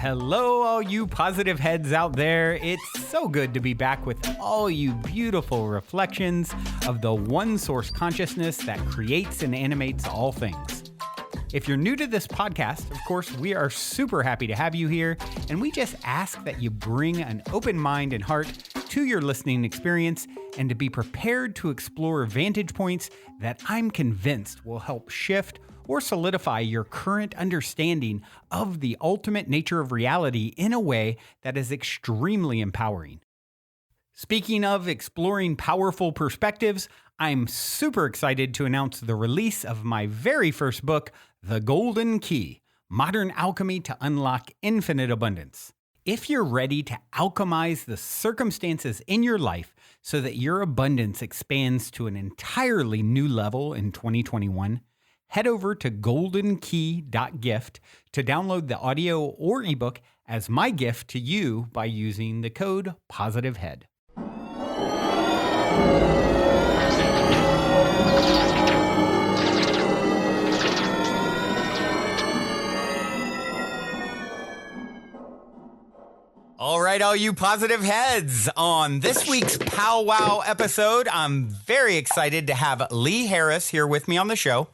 Hello, all you positive heads out there. It's so good to be back with all you beautiful reflections of the one source consciousness that creates and animates all things. If you're new to this podcast, of course, we are super happy to have you here, and we just ask that you bring an open mind and heart to your listening experience and to be prepared to explore vantage points that I'm convinced will help shift or solidify your current understanding of the ultimate nature of reality in a way that is extremely empowering. Speaking of exploring powerful perspectives, I'm super excited to announce the release of my very first book, The Golden Key: Modern Alchemy to Unlock Infinite Abundance. If you're ready to alchemize the circumstances in your life so that your abundance expands to an entirely new level in 2021, head over to goldenkey.gift to download the audio or ebook as my gift to you by using the code POSITIVEHEAD. All right, all you positive heads. On this week's powwow episode, I'm very excited to have Lee Harris here with me on the show.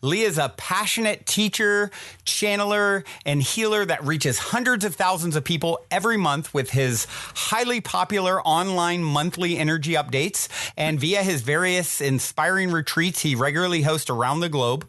Lee is a passionate teacher, channeler, and healer that reaches hundreds of thousands of people every month with his highly popular online monthly energy updates and via his various inspiring retreats he regularly hosts around the globe.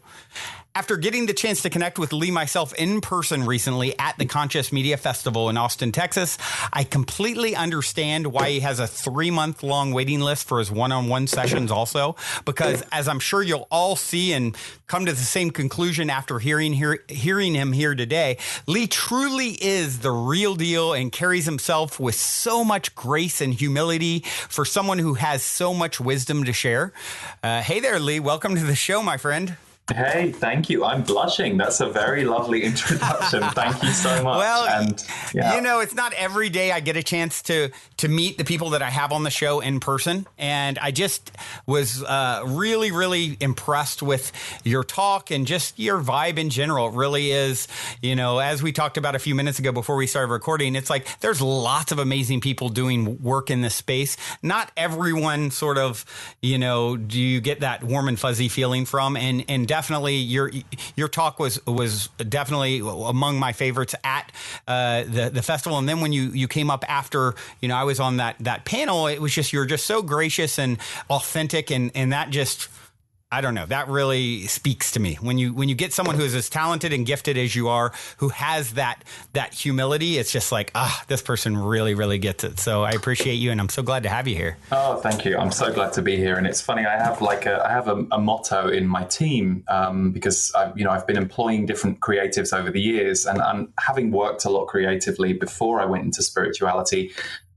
After getting the chance to connect with Lee myself in person recently at the Conscious Media Festival in Austin, Texas, I completely understand why he has a 3-month-long waiting list for his one-on-one sessions also, because as I'm sure you'll all see and come to the same conclusion after hearing him here today, Lee truly is the real deal and carries himself with so much grace and humility for someone who has so much wisdom to share. Hey there, Lee. Welcome to the show, my friend. Hey, thank you. I'm blushing. That's a very lovely introduction. Thank you so much. Well, you know, it's not every day I get a chance to meet the people that I have on the show in person. And I just was really, really impressed with your talk and just your vibe in general. It really is, you know, as we talked about a few minutes ago before we started recording, it's like there's lots of amazing people doing work in this space. Not everyone sort of, you know, do you get that warm and fuzzy feeling from? And definitely your talk was definitely among my favorites at the festival. And then when you came up after, you know, I was on that panel, it was just, you're just so gracious and authentic. And that just, I don't know, that really speaks to me. When you get someone who is as talented and gifted as you are, who has that humility, it's just like, this person really, really gets it. So I appreciate you, and I'm so glad to have you here. Oh, thank you. I'm so glad to be here. And it's funny, I have a motto in my team because I've been employing different creatives over the years, and having worked a lot creatively before I went into spirituality.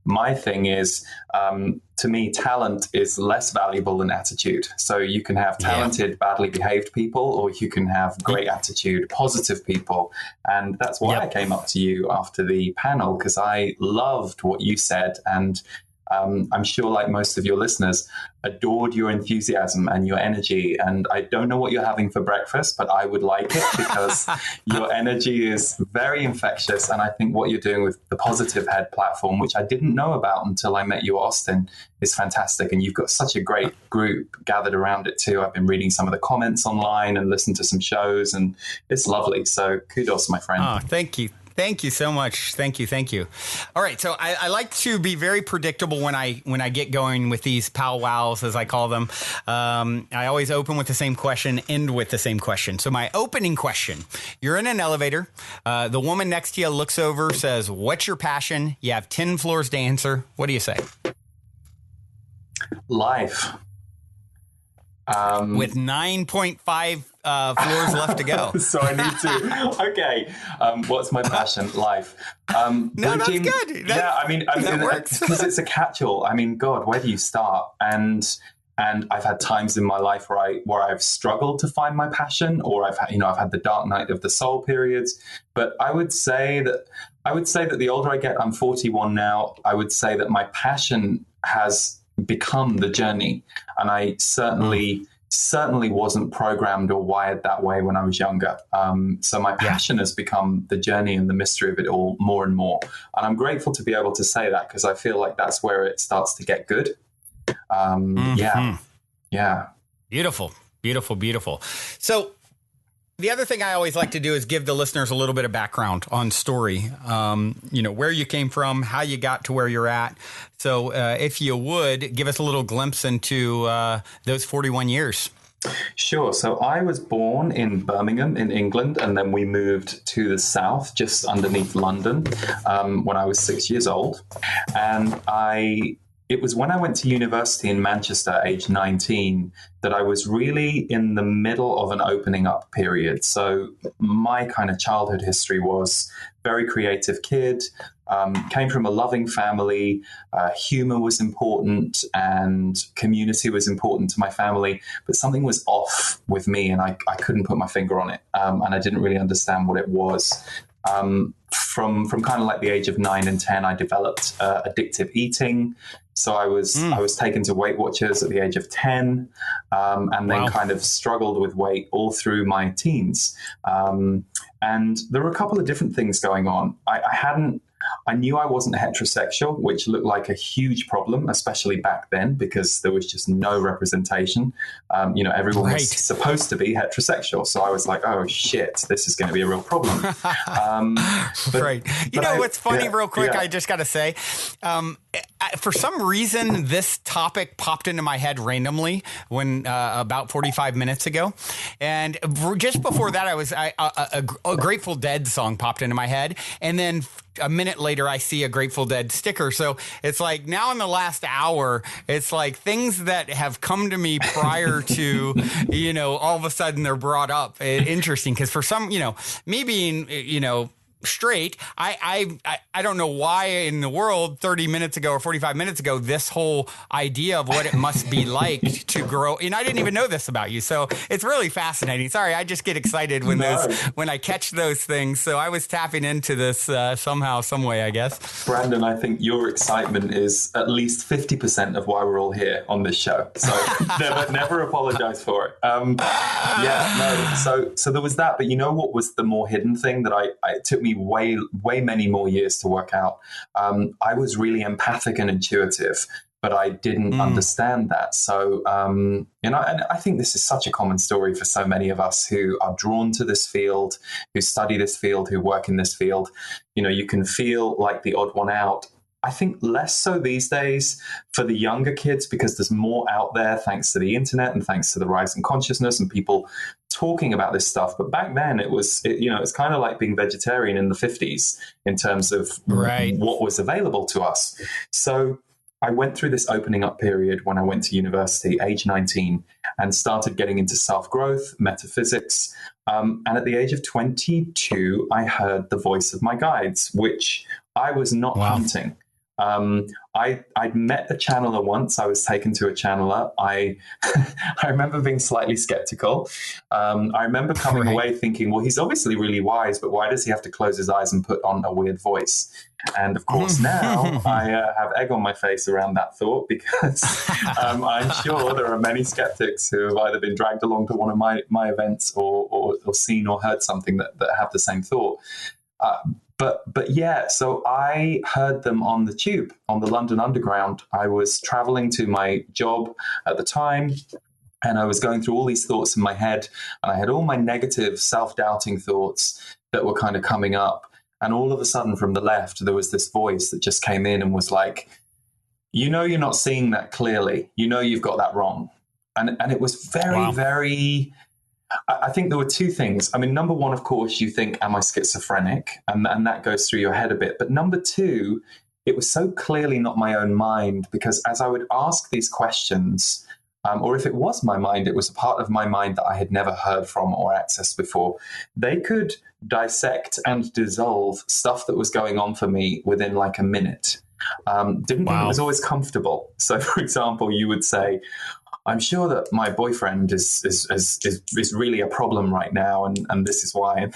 My thing is, to me, talent is less valuable than attitude. So you can have talented, badly behaved people, or you can have great attitude, positive people. And that's why I came up to you after the panel, because I loved what you said. And I'm sure, like most of your listeners, adored your enthusiasm and your energy. And I don't know what you're having for breakfast, but I would like it because your energy is very infectious. And I think what you're doing with the Positive Head platform, which I didn't know about until I met you, Austin, is fantastic. And you've got such a great group gathered around it too. I've been reading some of the comments online and listened to some shows, and it's lovely. So kudos, my friend. Oh, thank you. Thank you so much. Thank you. All right. So I like to be very predictable when I get going with these powwows, as I call them. I always open with the same question, end with the same question. So my opening question, you're in an elevator. The woman next to you looks over, says, "What's your passion?" You have 10 floors to answer. What do you say? Life. With 9.5 floors left to go. So I need to. Okay. What's my passion? Life. No, that's good. That works. Because it's a catch-all. I mean, God, where do you start? And I've had times in my life where I've struggled to find my passion, or I've had the dark night of the soul periods. But I would say that the older I get, I'm 41 now. I would say that my passion has become the journey, and I certainly certainly wasn't programmed or wired that way when I was younger. So my passion has become the journey and the mystery of it all more and more. And I'm grateful to be able to say that, because I feel like that's where it starts to get good. Yeah. Beautiful, beautiful, beautiful. So the other thing I always like to do is give the listeners a little bit of background on story, where you came from, how you got to where you're at. So if you would, give us a little glimpse into those 41 years. Sure. So I was born in Birmingham in England, and then we moved to the south, just underneath London, when I was 6 years old. And it was when I went to university in Manchester, age 19, that I was really in the middle of an opening up period. So my kind of childhood history was very creative kid, came from a loving family, humor was important and community was important to my family, but something was off with me and I couldn't put my finger on it. And I didn't really understand what it was. From kind of like the age of 9 and 10, I developed addictive eating. So I was taken to Weight Watchers at the age of 10, and then kind of struggled with weight all through my teens. And there were a couple of different things going on. I knew I wasn't heterosexual, which looked like a huge problem, especially back then, because there was just no representation. Everyone was supposed to be heterosexual. So I was like, oh, shit, this is going to be a real problem. What's funny, real quick, I just got to say, for some reason, this topic popped into my head randomly when about 45 minutes ago. And just before that, a Grateful Dead song popped into my head. And then a minute later, I see a Grateful Dead sticker. So it's like now in the last hour, it's like things that have come to me prior to, all of a sudden they're brought up. Interesting. Because for some, me being, straight, I don't know why in the world 30 minutes ago or 45 minutes ago this whole idea of what it must be like to grow, and I didn't even know this about you, so it's really fascinating. Sorry, I just get excited when I catch those things. So I was tapping into this somehow, some way, I guess. Brandon, I think your excitement is at least 50% of why we're all here on this show. So never apologize for it. So there was that, but what was the more hidden thing that it took me way many more years to work out. I was really empathic and intuitive, but I didn't understand that. So, and I think this is such a common story for so many of us who are drawn to this field, who study this field, who work in this field. You can feel like the odd one out. I think less so these days for the younger kids, because there's more out there thanks to the internet and thanks to the rise in consciousness and people talking about this stuff. But back then it's kind of like being vegetarian in the 50s in terms of what was available to us. So I went through this opening up period when I went to university, age 19, and started getting into self-growth, metaphysics. And at the age of 22, I heard the voice of my guides, which I was not hunting. I'd met a channeler once. I was taken to a channeler. I remember being slightly skeptical. I remember coming away thinking, well, he's obviously really wise, but why does he have to close his eyes and put on a weird voice? And of course, now I have egg on my face around that thought, because I'm sure there are many skeptics who have either been dragged along to one of my events or seen or heard something that have the same thought. But yeah, so I heard them on the tube, on the London Underground. I was traveling to my job at the time, and I was going through all these thoughts in my head, and I had all my negative, self-doubting thoughts that were kind of coming up. And all of a sudden from the left, there was this voice that just came in and was like, you're not seeing that clearly. You've got that wrong. And it was very, very... I think there were two things. I mean, number one, of course, you think, am I schizophrenic? And that goes through your head a bit. But number two, it was so clearly not my own mind, because as I would ask these questions, or if it was my mind, it was a part of my mind that I had never heard from or accessed before. They could dissect and dissolve stuff that was going on for me within like a minute. Didn't think it was always comfortable. So, for example, you would say, I'm sure that my boyfriend is really a problem right now, and this is why. And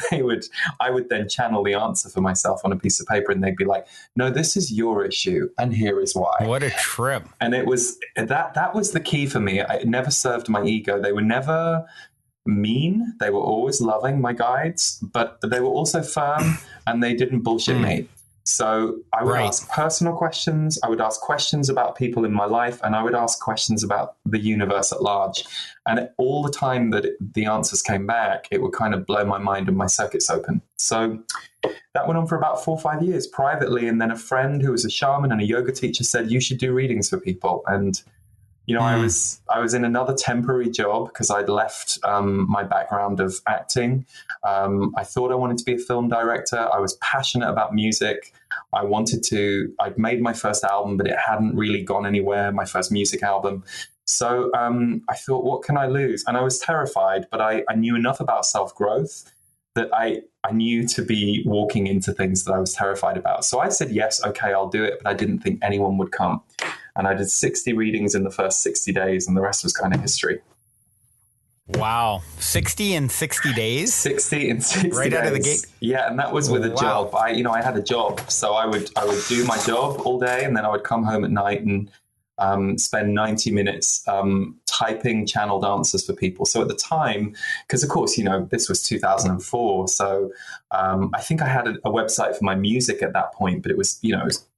I would then channel the answer for myself on a piece of paper, and they'd be like, no, this is your issue, and here is why. What a trip. And it was that was the key for me. It never served my ego. They were never mean. They were always loving, my guides, but they were also firm, and they didn't bullshit me. So I would ask personal questions. I would ask questions about people in my life, and I would ask questions about the universe at large. And all the time that the answers came back, it would kind of blow my mind and my circuits open. So that went on for about 4 or 5 years privately. And then a friend who was a shaman and a yoga teacher said, you should do readings for people. And I was in another temporary job because I'd left my background of acting. I thought I wanted to be a film director. I was passionate about music. I'd made my first album, but it hadn't really gone anywhere, my first music album. So I thought, what can I lose? And I was terrified, but I knew enough about self-growth that I knew to be walking into things that I was terrified about. So I said, yes, okay, I'll do it. But I didn't think anyone would come. And I did 60 readings in the first 60 days, and the rest was kind of history. Wow. 60 in 60 days? 60 in 60 right days. Out of the gate? Yeah, and that was with a job. I had a job. So I would do my job all day, and then I would come home at night and spend 90 minutes typing channeled answers for people. So at the time, because of course, this was 2004. So I think I had a website for my music at that point, but it was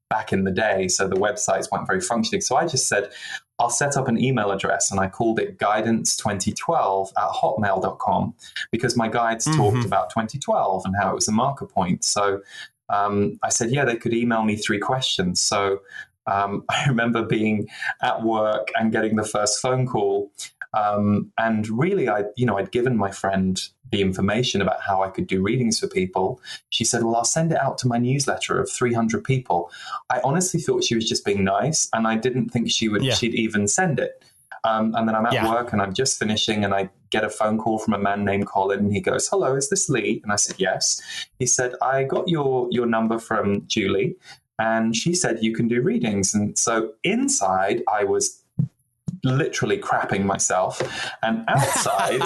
back in the day. So the websites weren't very functioning. So I just said, I'll set up an email address, and I called it guidance2012@hotmail.com because my guides talked about 2012 and how it was a marker point. So I said, yeah, they could email me 3 questions. So I remember being at work and getting the first phone call. And really, I'd given my friend the information about how I could do readings for people. She said, well, I'll send it out to my newsletter of 300 people. I honestly thought she was just being nice, and I didn't think she'd even send it. And then I'm at work and I'm just finishing, and I get a phone call from a man named Colin, and he goes, hello, is this Lee? And I said, yes. He said, I got your number from Julie, and she said you can do readings. And so inside I was literally crapping myself, and outside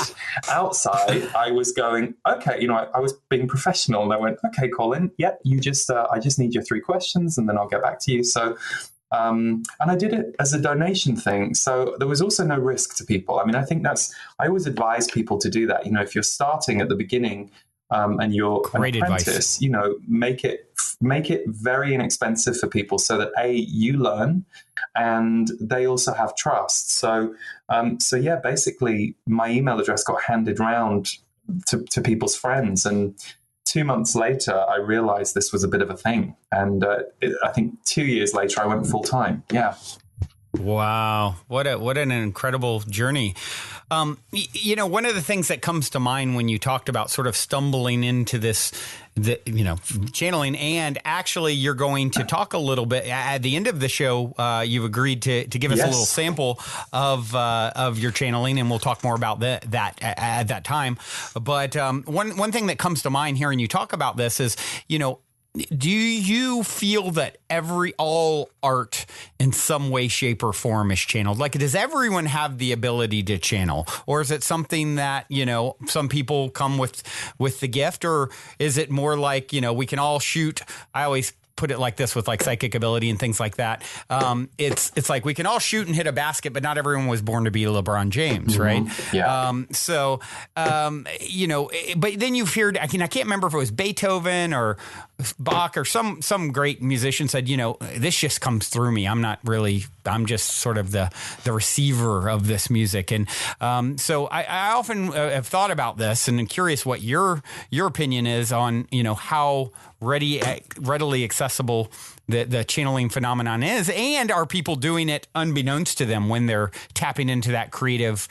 I was going, okay, I was being professional, and I went, okay, Colin, yep, you just I just need your 3 questions, and then I'll get back to you. So and I did it as a donation thing, so there was also no risk to people. I mean, I think I always advise people to do that. If you're starting at the beginning and you're Great an apprentice, advice. Make it very inexpensive for people, so that you learn and they also have trust. So yeah, basically my email address got handed round to people's friends, and 2 months later I realized this was a bit of a thing, and I think 2 years later I went full time. Yeah. Wow. What an incredible journey. One of the things that comes to mind when you talked about sort of stumbling into this, channeling, and actually you're going to talk a little bit at the end of the show. You've agreed to give us a little sample of your channeling, and we'll talk more about that at that time. But one thing that comes to mind here, and you talk about this, is, do you feel that all art in some way, shape, or form is channeled? Like, does everyone have the ability to channel? Or is it something that, some people come with the gift? Or is it more like, we can all shoot? I always put it like this with like psychic ability and things like that. It's like we can all shoot and hit a basket, but not everyone was born to be LeBron James, right? Yeah. But then you've heard, I can't remember if it was Beethoven or Bach or some great musician said, this just comes through me. I'm just sort of the receiver of this music. And so I often have thought about this, and I'm curious what your opinion is on, how readily accessible the channeling phenomenon is, and are people doing it unbeknownst to them when they're tapping into that creative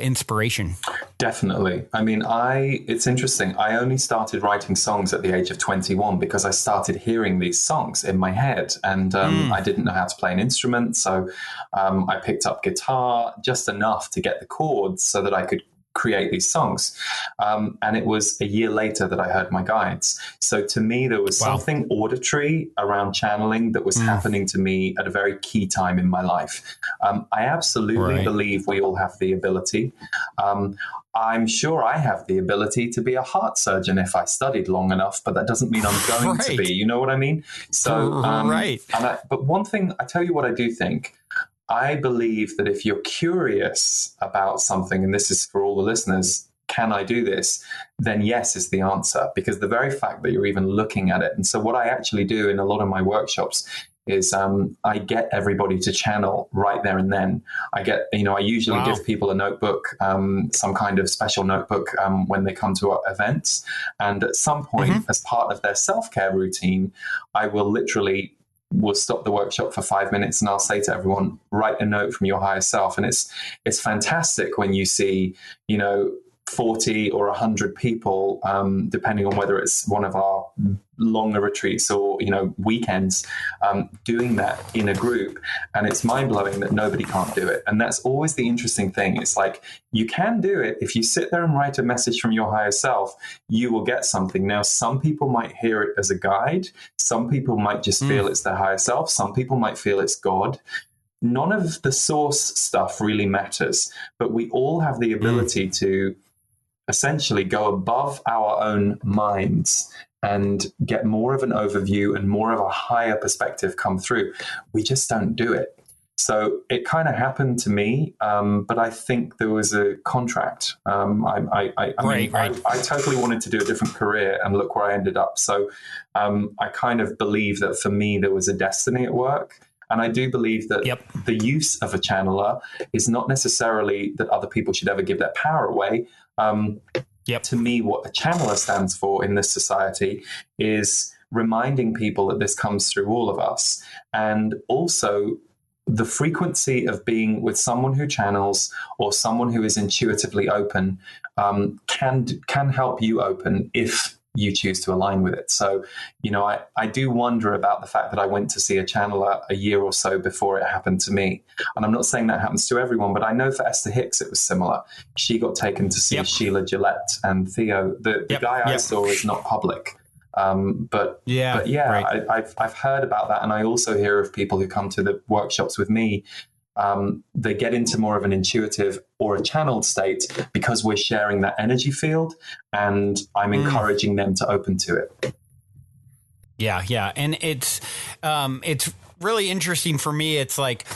inspiration? Definitely. I mean, it's interesting. I only started writing songs at the age of 21 because I started hearing these songs in my head, and I didn't know how to play an instrument. So I picked up guitar just enough to get the chords so that I could create these songs. And it was a year later that I heard my guides. So to me, there was something auditory around channeling that was happening to me at a very key time in my life. I absolutely believe we all have the ability. I'm sure I have the ability to be a heart surgeon if I studied long enough, but that doesn't mean I'm going to be. You know what I mean? So, but one thing, I tell you what I do think. I believe that if you're curious about something, and this is for all the listeners, can I do this? Then yes is the answer, because the very fact that you're even looking at it. And so what I actually do in a lot of my workshops is I get everybody to channel right there and then. I usually give people a notebook, some kind of special notebook when they come to our events. And at some point, as part of their self-care routine, I will we'll stop the workshop for 5 minutes and I'll say to everyone, write a note from your higher self. And it's fantastic when you see, 40 or 100 people, depending on whether it's one of our longer retreats or, weekends, doing that in a group. And it's mind blowing that nobody can't do it. And that's always the interesting thing. It's like, you can do it. If you sit there and write a message from your higher self, you will get something. Now, some people might hear it as a guide. Some people might just feel it's their higher self. Some people might feel it's God. None of the source stuff really matters, but we all have the ability to essentially go above our own minds and get more of an overview and more of a higher perspective come through. We just don't do it. So it kind of happened to me, but I think there was a contract. I totally wanted to do a different career, and look where I ended up. So I kind of believe that for me, there was a destiny at work. And I do believe that the use of a channeler is not necessarily that other people should ever give their power away. To me, what a channeler stands for in this society is reminding people that this comes through all of us. And also the frequency of being with someone who channels or someone who is intuitively open can help you open if you choose to align with it. So, I do wonder about the fact that I went to see a channeler a year or so before it happened to me. And I'm not saying that happens to everyone, but I know for Esther Hicks, it was similar. She got taken to see Sheila Gillette and Theo. The guy I saw is not public. I've heard about that. And I also hear of people who come to the workshops with me. They get into more of an intuitive or a channeled state because we're sharing that energy field, and I'm encouraging them to open to it. Yeah. And it's really interesting for me. It's like,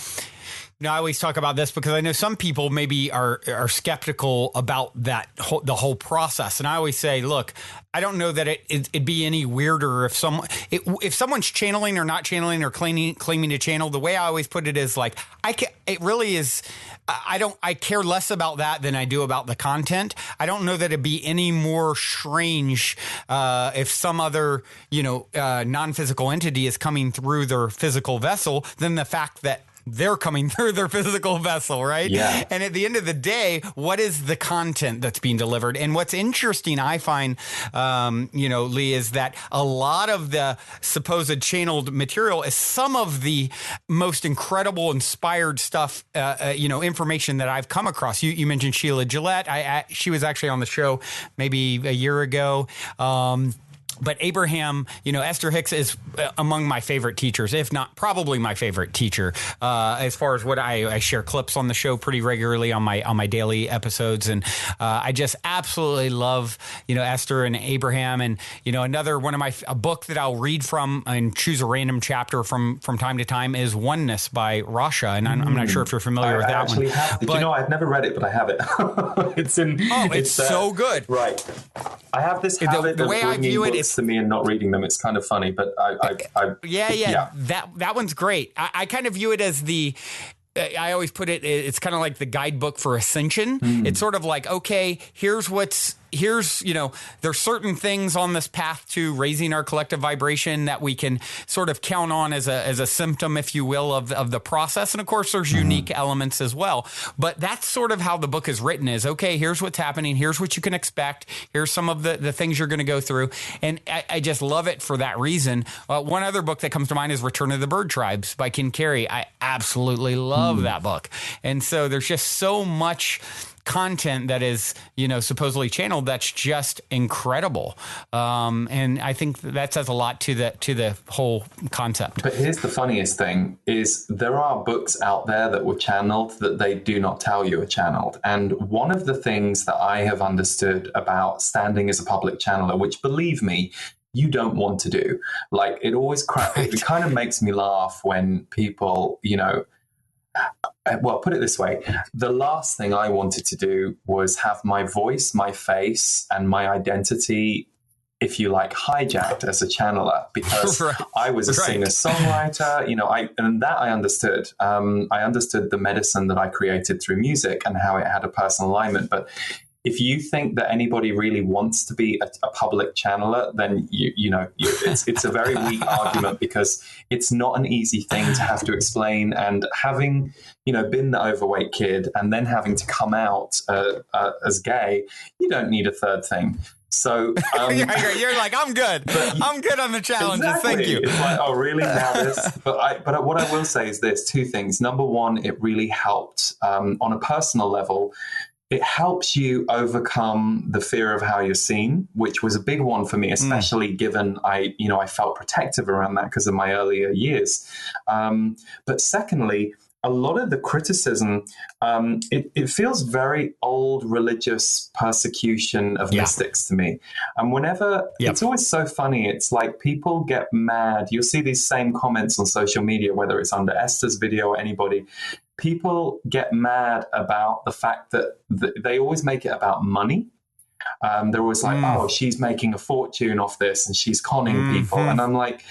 I always talk about this because I know some people maybe are skeptical about the whole process. And I always say, look, I don't know that it'd be any weirder if someone's channeling or not channeling or claiming to channel. The way I always put it is like, it really is. I care less about that than I do about the content. I don't know that it'd be any more strange if some other, non-physical entity is coming through their physical vessel than the fact that they're coming through their physical vessel, right? Yeah. And at the end of the day, what is the content that's being delivered? And what's interesting, I find, Lee, is that a lot of the supposed channeled material is some of the most incredible, inspired stuff, information that I've come across. You mentioned Sheila Gillette. She was actually on the show maybe a year ago. But Abraham, Esther Hicks is among my favorite teachers, if not probably my favorite teacher, as far as what I share clips on the show pretty regularly on my daily episodes. And I just absolutely love, Esther and Abraham. And, another one of a book that I'll read from and choose a random chapter from time to time is Oneness by Rasha. And I'm not sure if you're familiar with that one. I've never read it, but I have it. It's so good. Right. I have this habit the way I view it to me and not reading them. It's kind of funny, but yeah. That one's great. I kind of view it as I always put it's kind of like the guidebook for ascension. It's sort of like, okay, here's there's certain things on this path to raising our collective vibration that we can sort of count on as a symptom, if you will, of the process. And of course, there's unique elements as well. But that's sort of how the book is written is, okay, here's what's happening. Here's what you can expect. Here's some of the things you're going to go through. And I just love it for that reason. One other book that comes to mind is Return of the Bird Tribes by Ken Carey. I absolutely love that book. And so there's just so much content that is, supposedly channeled, that's just incredible. And I think that says a lot to the whole concept. But here's the funniest thing is there are books out there that were channeled that they do not tell you are channeled. And one of the things that I have understood about standing as a public channeler, which believe me, you don't want to do, like it always it kind of makes me laugh when people, well, put it this way. The last thing I wanted to do was have my voice, my face, and my identity, if you like, hijacked as a channeler, because I was a singer-songwriter, and that I understood. I understood the medicine that I created through music and how it had a personal alignment. But if you think that anybody really wants to be a public channeler, then it's a very weak argument, because it's not an easy thing to have to explain. And having been the overweight kid and then having to come out as gay, you don't need a third thing. So you're like, I'm good. I'm good on the challenges. Exactly. Thank you. It's like, oh, really? Now this? But what I will say is this: two things. Number one, it really helped on a personal level. It helps you overcome the fear of how you're seen, which was a big one for me, especially given I felt protective around that because of my earlier years. But secondly, a lot of the criticism, it feels very old religious persecution of mystics to me. And whenever, it's always so funny, it's like people get mad. You'll see these same comments on social media, whether it's under Esther's video or anybody. People get mad about the fact that they always make it about money. They're always like, oh, she's making a fortune off this and she's conning people. And I'm like,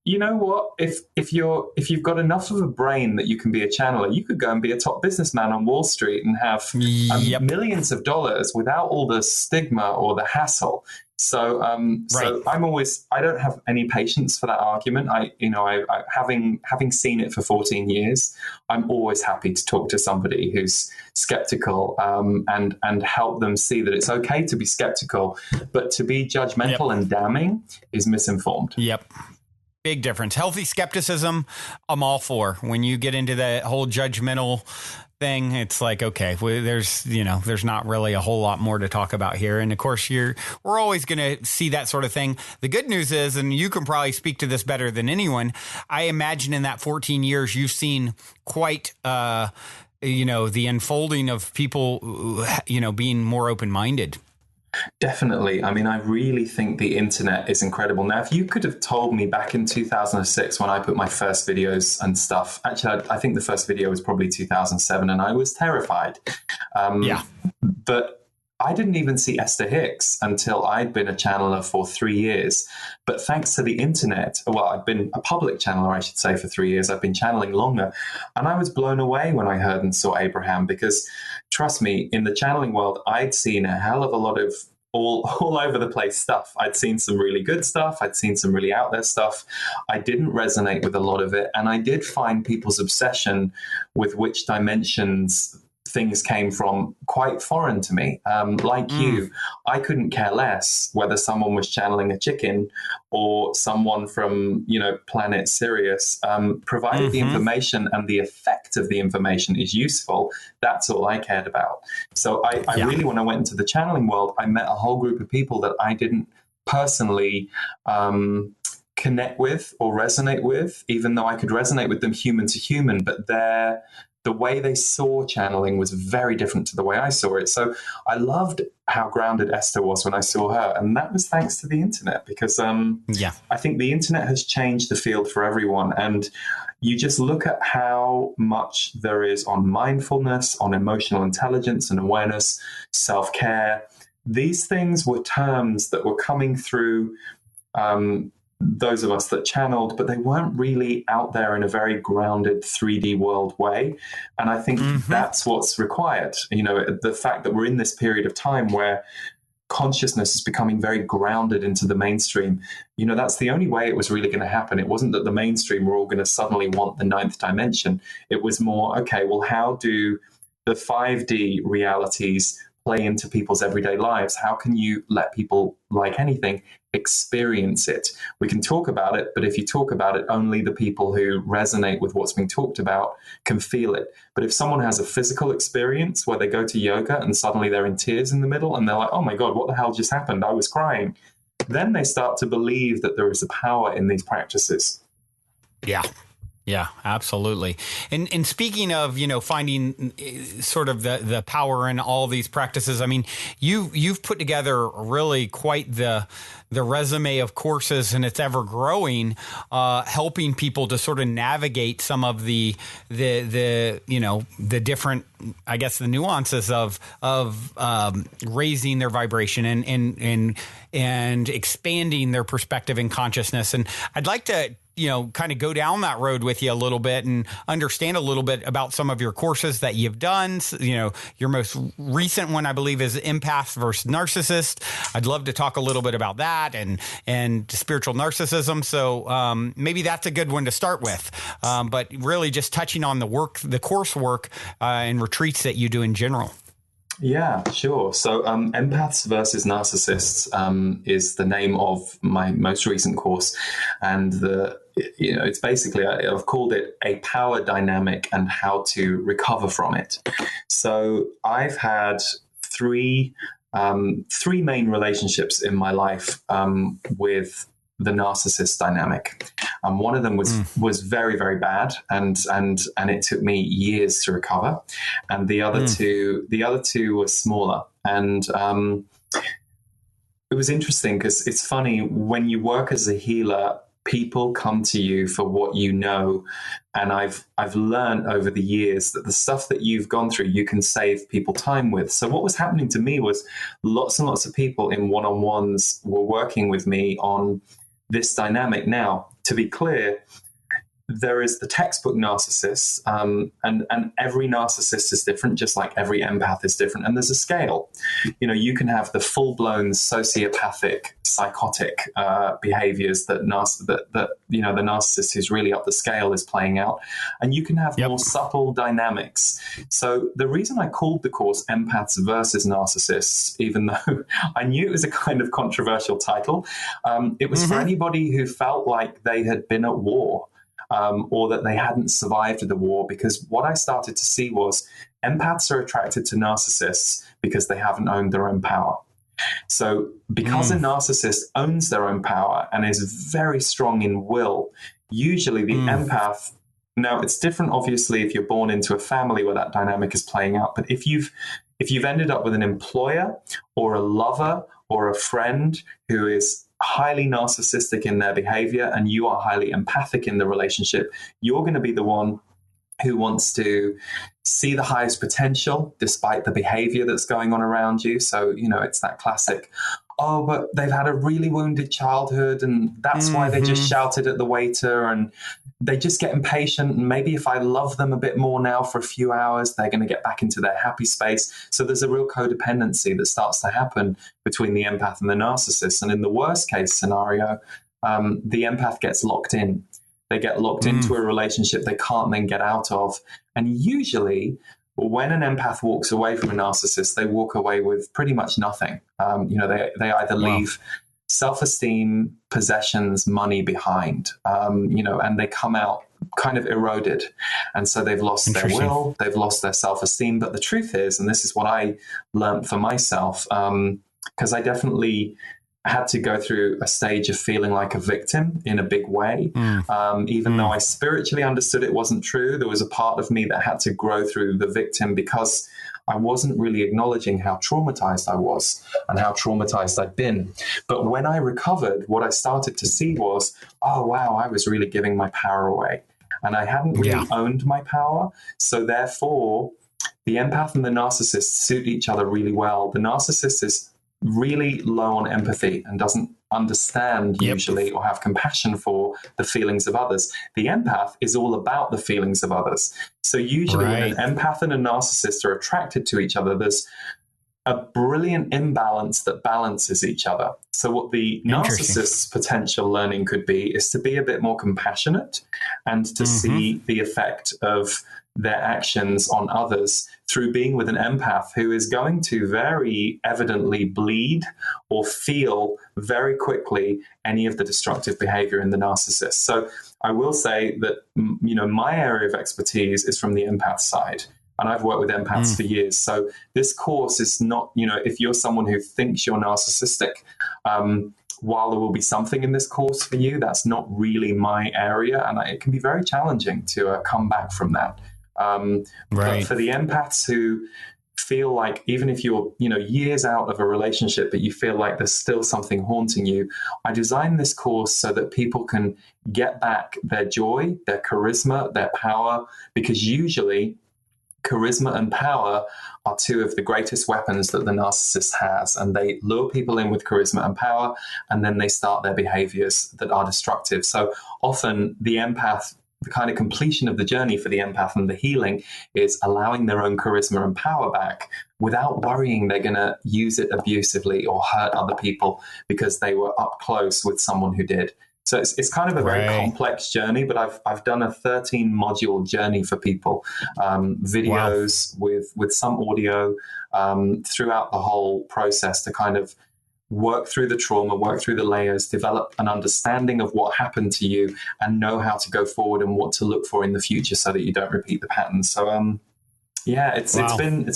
you know what? If you've got enough of a brain that you can be a channeler, you could go and be a top businessman on Wall Street and have millions of dollars without all the stigma or the hassle. So, so I don't have any patience for that argument. Having seen it for 14 years, I'm always happy to talk to somebody who's skeptical, and help them see that it's okay to be skeptical, but to be judgmental and damning is misinformed. Big difference. Healthy skepticism, I'm all for. When you get into the whole judgmental thing, it's like, okay, there's not really a whole lot more to talk about here. And of course, we're always going to see that sort of thing. The good news is, and you can probably speak to this better than anyone, I imagine in that 14 years, you've seen quite, the unfolding of people, being more open-minded. Definitely. I mean, I really think the internet is incredible. Now, if you could have told me back in 2006 when I put my first videos and stuff, actually, I think the first video was probably 2007 and I was terrified. But I didn't even see Esther Hicks until I'd been a channeler for 3 years. But thanks to the internet, well, I've been a public channeler, I should say, for 3 years. I've been channeling longer. And I was blown away when I heard and saw Abraham, because trust me, in the channeling world, I'd seen a hell of a lot of all over the place stuff. I'd seen some really good stuff. I'd seen some really out there stuff. I didn't resonate with a lot of it. And I did find people's obsession with which dimensions things came from quite foreign to me. You, I couldn't care less whether someone was channeling a chicken or someone from, planet Sirius, provided the information and the effect of the information is useful. That's all I cared about. So I really, when I went into the channeling world, I met a whole group of people that I didn't personally connect with or resonate with, even though I could resonate with them human to human, but the way they saw channeling was very different to the way I saw it. So I loved how grounded Esther was when I saw her. And that was thanks to the internet, because I think the internet has changed the field for everyone. And you just look at how much there is on mindfulness, on emotional intelligence and awareness, self-care. These things were terms that were coming through those of us that channeled, but they weren't really out there in a very grounded 3D world way. And I think that's what's required. The fact that we're in this period of time where consciousness is becoming very grounded into the mainstream, that's the only way it was really going to happen. It wasn't that the mainstream were all going to suddenly want the ninth dimension. It was more, okay, well, how do the 5D realities play into people's everyday lives? How can you let people, like anything, experience it? We can talk about it, but if you talk about it, only the people who resonate with what's being talked about can feel it. But if someone has a physical experience where they go to yoga and suddenly they're in tears in the middle and they're like, oh my God, what the hell just happened? I was crying. Then they start to believe that there is a power in these practices. Yeah. Yeah, absolutely. And speaking of, finding sort of the power in all these practices, I mean, you've put together really quite the resume of courses, and it's ever growing, helping people to sort of navigate some of the different, I guess, the nuances of raising their vibration and expanding their perspective and consciousness. And I'd like to kind of go down that road with you a little bit and understand a little bit about some of your courses that you've done. Your most recent one, I believe, is Empath versus Narcissist. I'd love to talk a little bit about that and spiritual narcissism. So maybe that's a good one to start with. But really just touching on the coursework and retreats that you do in general. Yeah, sure. So Empaths versus Narcissists is the name of my most recent course. And it's basically, I've called it a power dynamic and how to recover from it. So I've had three main relationships in my life with the narcissist dynamic. One of them was very, very bad, and it took me years to recover. And the other two were smaller. And it was interesting because it's funny when you work as a healer, people come to you for what you know. And I've learned over the years that the stuff that you've gone through, you can save people time with. So what was happening to me was lots and lots of people in one-on-ones were working with me on this dynamic. Now, to be clear, there is the textbook narcissist, and every narcissist is different, just like every empath is different. And there's a scale. You can have the full-blown sociopathic, psychotic behaviors that the narcissist who's really up the scale is playing out, and you can have more subtle dynamics. So the reason I called the course Empaths versus Narcissists, even though I knew it was a kind of controversial title, it was for anybody who felt like they had been at war. Or that they hadn't survived the war, because what I started to see was empaths are attracted to narcissists because they haven't owned their own power. So because a narcissist owns their own power and is very strong in will, usually the empath, now it's different obviously if you're born into a family where that dynamic is playing out, but if you've ended up with an employer or a lover or a friend who is highly narcissistic in their behavior and you are highly empathic in the relationship, you're going to be the one who wants to see the highest potential despite the behavior that's going on around you. So, it's that classic, oh, but they've had a really wounded childhood and that's why they just shouted at the waiter, and they just get impatient. And maybe if I love them a bit more now for a few hours, they're going to get back into their happy space. So there's a real codependency that starts to happen between the empath and the narcissist. And in the worst case scenario, the empath gets locked in. They get locked into a relationship they can't then get out of. And usually when an empath walks away from a narcissist, they walk away with pretty much nothing. They either leave self-esteem, possessions, money behind, and they come out kind of eroded. And so they've lost their will, they've lost their self-esteem. But the truth is, and this is what I learned for myself, because I definitely had to go through a stage of feeling like a victim in a big way. Even though I spiritually understood it wasn't true, there was a part of me that had to grow through the victim because I wasn't really acknowledging how traumatized I was and how traumatized I'd been. But when I recovered, what I started to see was, oh, wow, I was really giving my power away. And I hadn't really owned my power. So therefore, the empath and the narcissist suit each other really well. The narcissist is really low on empathy and doesn't understand usually or have compassion for the feelings of others. The empath is all about the feelings of others. So usually when an empath and a narcissist are attracted to each other, there's a brilliant imbalance that balances each other. So what the narcissist's potential learning could be is to be a bit more compassionate and to see the effect of their actions on others through being with an empath who is going to very evidently bleed or feel very quickly any of the destructive behavior in the narcissist. So I will say that, my area of expertise is from the empath side. And I've worked with empaths for years. So this course is not, if you're someone who thinks you're narcissistic, while there will be something in this course for you, that's not really my area. And it can be very challenging to come back from that. But for the empaths who feel like, even if you're, years out of a relationship, but you feel like there's still something haunting you, I designed this course so that people can get back their joy, their charisma, their power, because usually charisma and power are two of the greatest weapons that the narcissist has. And they lure people in with charisma and power, and then they start their behaviors that are destructive. So often the empath, the kind of completion of the journey for the empath and the healing is allowing their own charisma and power back without worrying they're going to use it abusively or hurt other people because they were up close with someone who did. So it's kind of a very complex journey, but I've done a 13 module journey for people, videos with some audio throughout the whole process to kind of work through the trauma, work through the layers, develop an understanding of what happened to you, and know how to go forward and what to look for in the future so that you don't repeat the pattern. So it's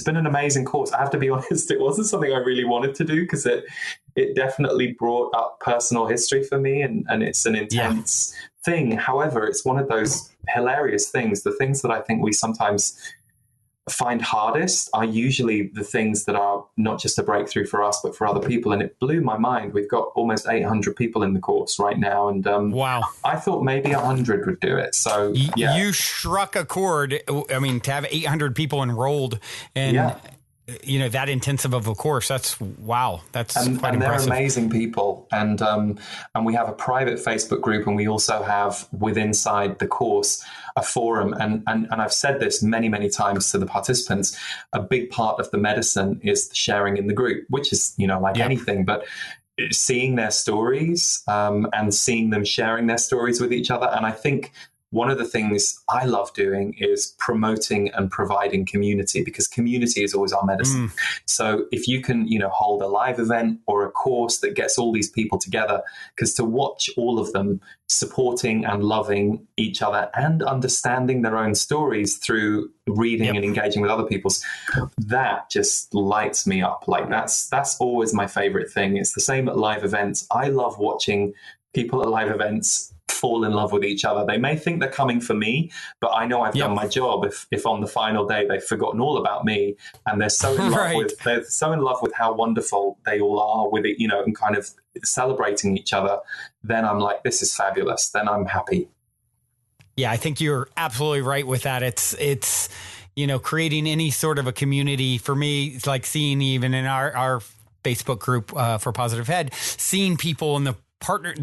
been an amazing course. I have to be honest, it wasn't something I really wanted to do because it definitely brought up personal history for me, and it's an intense thing. However, it's one of those hilarious things. The things that I think we sometimes find hardest are usually the things that are not just a breakthrough for us, but for other people. And it blew my mind. We've got almost 800 people in the course right now. And I thought maybe 100 would do it. So you struck a chord. I mean, to have 800 people enrolled and that intensive of a course, that's wow. That's quite impressive. They're amazing people. And we have a private Facebook group, and we also have inside the course a forum. And I've said this many, many times to the participants, a big part of the medicine is the sharing in the group, which is, like anything, but seeing their stories and seeing them sharing their stories with each other. And I think one of the things I love doing is promoting and providing community, because community is always our medicine. So if you can, hold a live event or a course that gets all these people together, because to watch all of them supporting and loving each other and understanding their own stories through reading and engaging with other people's, that just lights me up. Like that's always my favorite thing. It's the same at live events. I love watching people at live events fall in love with each other. They may think they're coming for me, but I know I've done my job if on the final day they've forgotten all about me and they're so in love with how wonderful they all are with it, and kind of celebrating each other, then I'm like, this is fabulous. Then I'm happy. Yeah, I think you're absolutely right with that. It's creating any sort of a community for me. It's like seeing even in our Facebook group for Positive Head, seeing people in the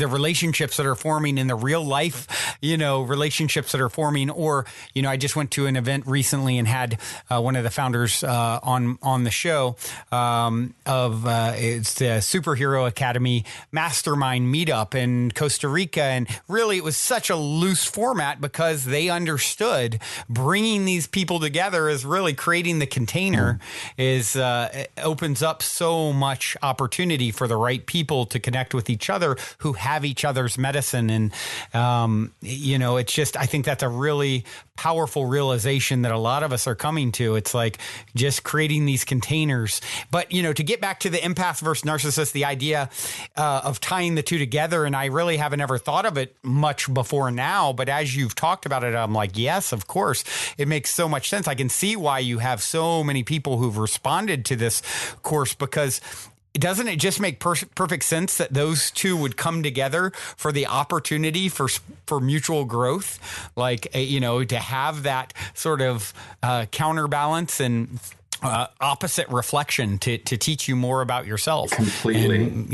relationships that are forming in the real life, relationships that are forming, or, I just went to an event recently and had one of the founders on the show it's the Superhero Academy Mastermind Meetup in Costa Rica. And really it was such a loose format because they understood bringing these people together is really creating the container it opens up so much opportunity for the right people to connect with each other who have each other's medicine. And, it's just, I think that's a really powerful realization that a lot of us are coming to. It's like just creating these containers. But, to get back to the empath versus narcissist, the idea of tying the two together, and I really haven't ever thought of it much before now, but as you've talked about it, I'm like, yes, of course, it makes so much sense. I can see why you have so many people who've responded to this course, because doesn't it just make perfect sense that those two would come together for the opportunity for mutual growth? Like, to have that sort of counterbalance and opposite reflection to teach you more about yourself. Completely. And,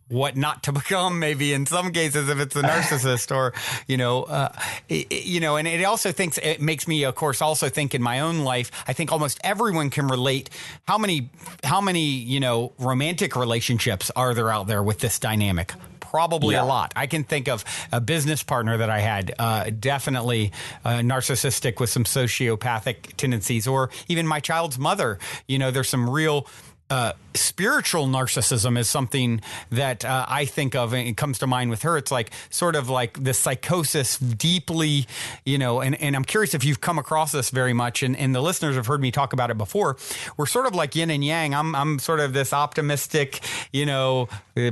what not to become, maybe in some cases, if it's a narcissist, or and it makes me, of course, also think in my own life. I think almost everyone can relate. How many romantic relationships are there out there with this dynamic? Probably a lot. I can think of a business partner that I had, definitely narcissistic with some sociopathic tendencies, or even my child's mother. There's some real spiritual narcissism is something that I think of, and it comes to mind with her. It's like sort of like the psychosis deeply, and I'm curious if you've come across this very much, and the listeners have heard me talk about it before. We're sort of like yin and yang. I'm sort of this optimistic,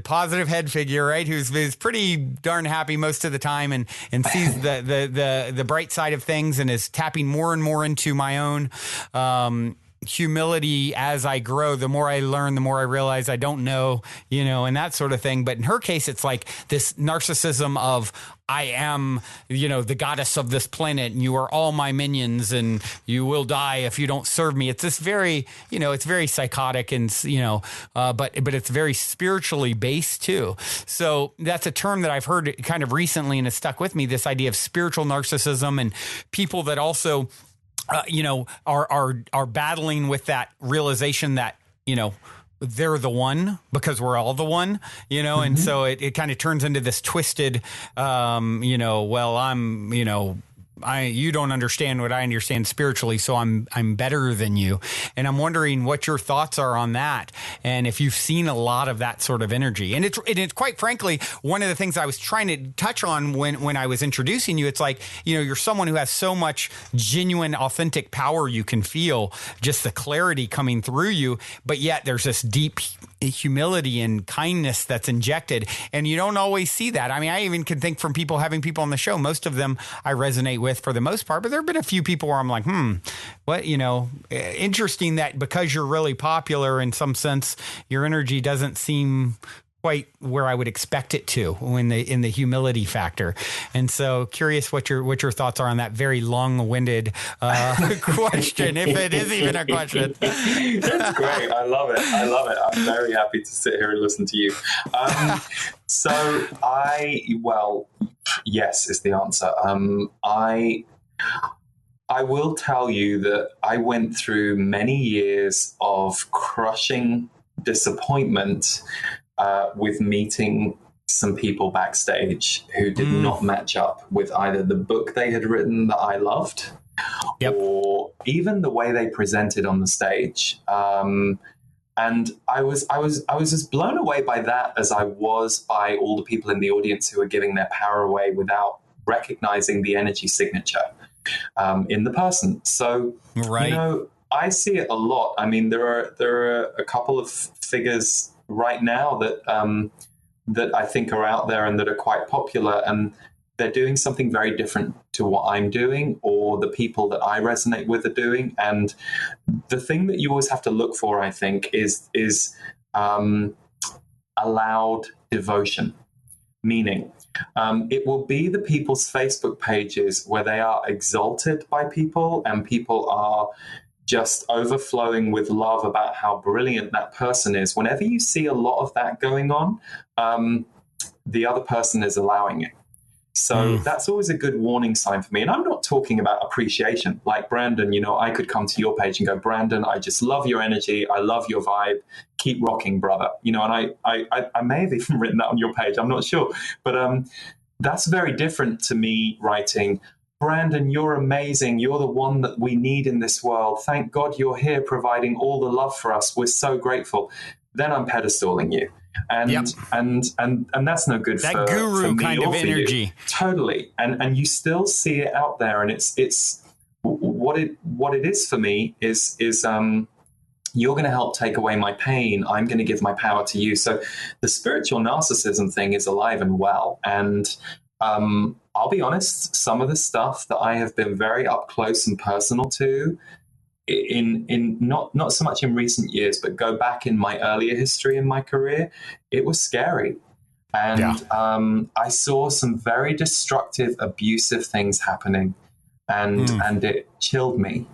positive head figure, right? Who's pretty darn happy most of the time, and sees the bright side of things, and is tapping more and more into my own humility as I grow. The more I learn, the more I realize I don't know, and that sort of thing. But in her case, it's like this narcissism of, I am, the goddess of this planet, and you are all my minions, and you will die if you don't serve me. It's this very, it's very psychotic, and but it's very spiritually based too. So that's a term that I've heard kind of recently, and it's stuck with me. This idea of spiritual narcissism, and people that also are battling with that realization that, they're the one, because we're all the one, and so it kind of turns into this twisted, you don't understand what I understand spiritually, so I'm better than you. And I'm wondering what your thoughts are on that, and if you've seen a lot of that sort of energy. And it's quite frankly one of the things I was trying to touch on when I was introducing you. It's like, you're someone who has so much genuine, authentic power. You can feel just the clarity coming through you, but yet there's this deep humility and kindness that's injected, and you don't always see that. I mean, I even can think from having people on the show, most of them I resonate with for the most part, but there have been a few people where I'm like, what, interesting that because you're really popular, in some sense, your energy doesn't seem quite where I would expect it to in the humility factor. And so curious what your thoughts are on that very long-winded question, if it is even a question. That's great. I love it. I'm very happy to sit here and listen to you. Yes is the answer. I will tell you that I went through many years of crushing disappointment with meeting some people backstage who did not match up with either the book they had written that I loved, or even the way they presented on the stage. And I was as blown away by that as I was by all the people in the audience who were giving their power away without recognizing the energy signature in the person. So, I see it a lot. I mean, there are a couple of figures right now that I think are out there and that are quite popular, and they're doing something very different to what I'm doing, or the people that I resonate with are doing. And the thing that you always have to look for, I think, is allowed devotion. Meaning, it will be the people's Facebook pages where they are exalted by people, and people are just overflowing with love about how brilliant that person is. Whenever you see a lot of that going on, the other person is allowing it. So that's always a good warning sign for me. And I'm not talking about appreciation. Like Brandon, I could come to your page and go, Brandon, I just love your energy. I love your vibe. Keep rocking, brother. And I may have even written that on your page. I'm not sure. But that's very different to me writing, Brandon, you're amazing. You're the one that we need in this world. Thank God you're here providing all the love for us. We're so grateful. Then I'm pedestaling you. And that's no good that for guru for me kind or of for energy. You. Totally. And you still see it out there, and it's what it is for me is you're going to help take away my pain. I'm going to give my power to you. So the spiritual narcissism thing is alive and well. And I'll be honest, some of the stuff that I have been very up close and personal to in not so much in recent years, but go back in my earlier history in my career, it was scary. And I saw some very destructive, abusive things happening, and it chilled me.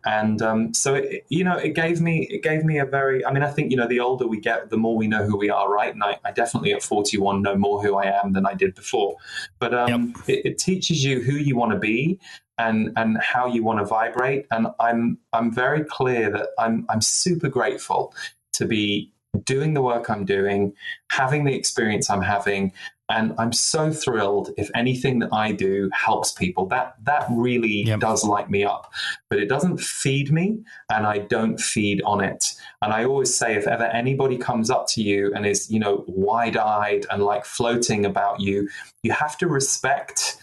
And so it gave me a very, I mean, I think, the older we get, the more we know who we are, right? And I definitely at 41 know more who I am than I did before. But it teaches you who you want to be and how you want to vibrate. And I'm very clear that I'm super grateful to be doing the work I'm doing, having the experience I'm having. And I'm so thrilled if anything that I do helps people. That really does light me up. But it doesn't feed me, and I don't feed on it. And I always say, if ever anybody comes up to you and is, wide-eyed and like floating about you, you have to respect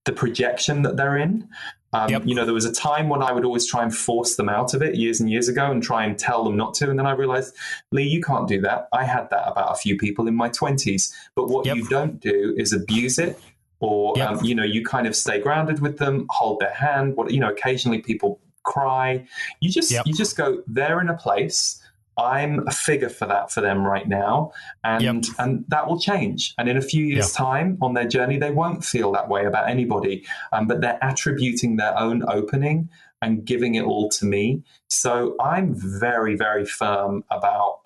the projection that they're in. There was a time when I would always try and force them out of it years and years ago and try and tell them not to. And then I realized, Lee, you can't do that. I had that about a few people in my 20s. But what you don't do is abuse it, or, you kind of stay grounded with them, hold their hand. Occasionally people cry. You just go, they're in a place. I'm a figure for them right now, and that will change. And in a few years' time on their journey, they won't feel that way about anybody, but they're attributing their own opening and giving it all to me. So I'm very, very firm about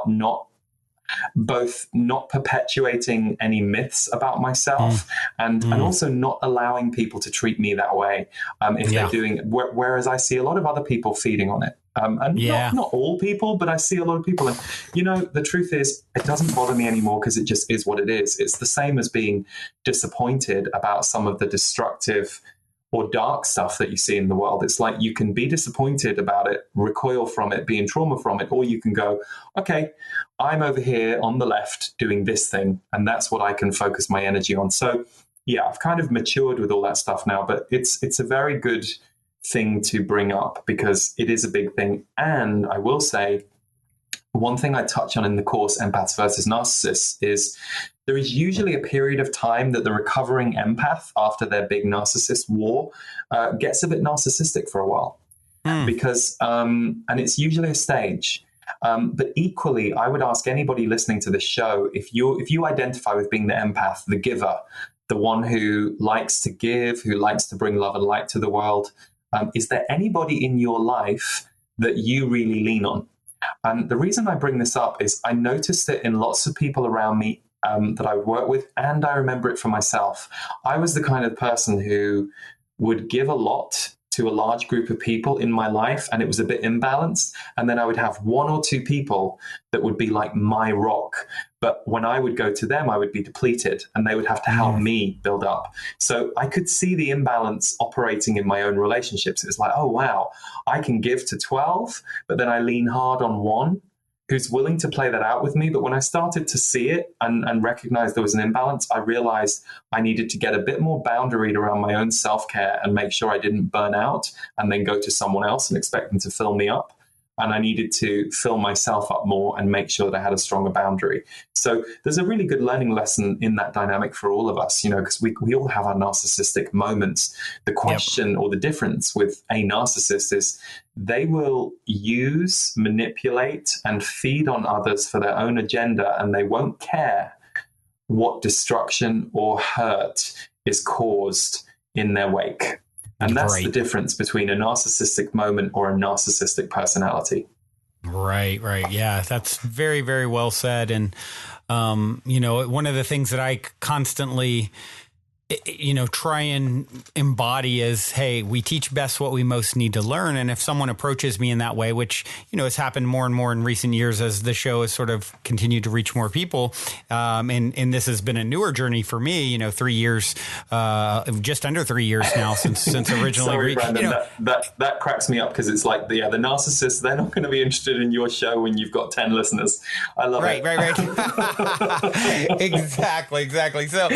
not perpetuating any myths about myself, and also not allowing people to treat me that way if they're doing it. Whereas I see a lot of other people feeding on it. Not all people, but I see a lot of people. And, the truth is, it doesn't bother me anymore because it just is what it is. It's the same as being disappointed about some of the destructive or dark stuff that you see in the world. It's like you can be disappointed about it, recoil from it, be in trauma from it, or you can go, okay, I'm over here on the left doing this thing, and that's what I can focus my energy on. So, I've kind of matured with all that stuff now, but it's a very good thing to bring up because it is a big thing. And I will say, one thing I touch on in the course, Empaths versus Narcissists, is there is usually a period of time that the recovering empath after their big narcissist war gets a bit narcissistic for a while because, and it's usually a stage. But equally, I would ask anybody listening to this show, if you identify with being the empath, the giver, the one who likes to give, who likes to bring love and light to the world, is there anybody in your life that you really lean on? And the reason I bring this up is I noticed it in lots of people around me that I would work with, and I remember it for myself. I was the kind of person who would give a lot to a large group of people in my life, and it was a bit imbalanced. And then I would have one or two people that would be like my rock. But when I would go to them, I would be depleted, and they would have to help me build up. So I could see the imbalance operating in my own relationships. It's like, oh, wow, I can give to 12, but then I lean hard on one who's willing to play that out with me. But when I started to see it and recognize there was an imbalance, I realized I needed to get a bit more boundaried around my own self-care and make sure I didn't burn out and then go to someone else and expect them to fill me up. And I needed to fill myself up more and make sure that I had a stronger boundary. So there's a really good learning lesson in that dynamic for all of us, because we all have our narcissistic moments. The question or the difference with a narcissist is they will use, manipulate, and feed on others for their own agenda, and they won't care what destruction or hurt is caused in their wake. And that's the difference between a narcissistic moment or a narcissistic personality. Right. Yeah, that's very, very well said. And, one of the things that I constantly, try and embody is, hey, we teach best what we most need to learn. And if someone approaches me in that way, which, has happened more and more in recent years as the show has sort of continued to reach more people. And this has been a newer journey for me, 3 years, just under 3 years now since originally. Sorry, Brandon, that cracks me up because it's like, the narcissists, they're not going to be interested in your show when you've got 10 listeners. I love it. Right. Exactly. So,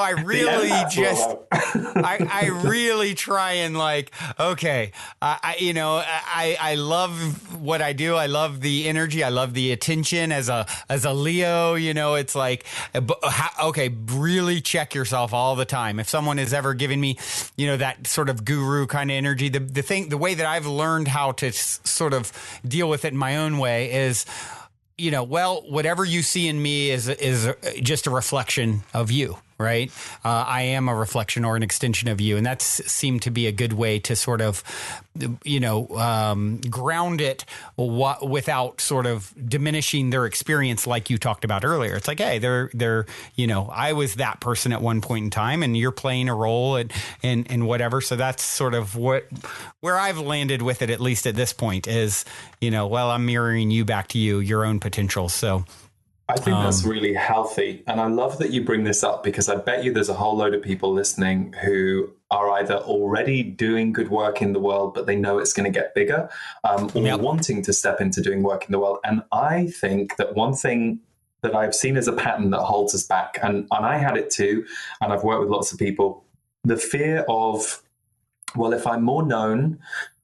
I really I really try and okay, I love what I do. I love the energy. I love the attention as a Leo, it's like, okay, really check yourself all the time. If someone is ever giving me, that sort of guru kind of energy, the way that I've learned how to sort of deal with it in my own way is, whatever you see in me is just a reflection of you. right? I am a reflection or an extension of you. And that's seemed to be a good way to sort of, ground it without sort of diminishing their experience like you talked about earlier. It's like, hey, they're I was that person at one point in time and you're playing a role and whatever. So that's sort of where I've landed with it, at least at this point, is, I'm mirroring you back to you, your own potential. So I think that's really healthy. And I love that you bring this up, because I bet you there's a whole load of people listening who are either already doing good work in the world, but they know it's going to get bigger, or wanting to step into doing work in the world. And I think that one thing that I've seen as a pattern that holds us back, and I had it too, and I've worked with lots of people, the fear of, well, if I'm more known,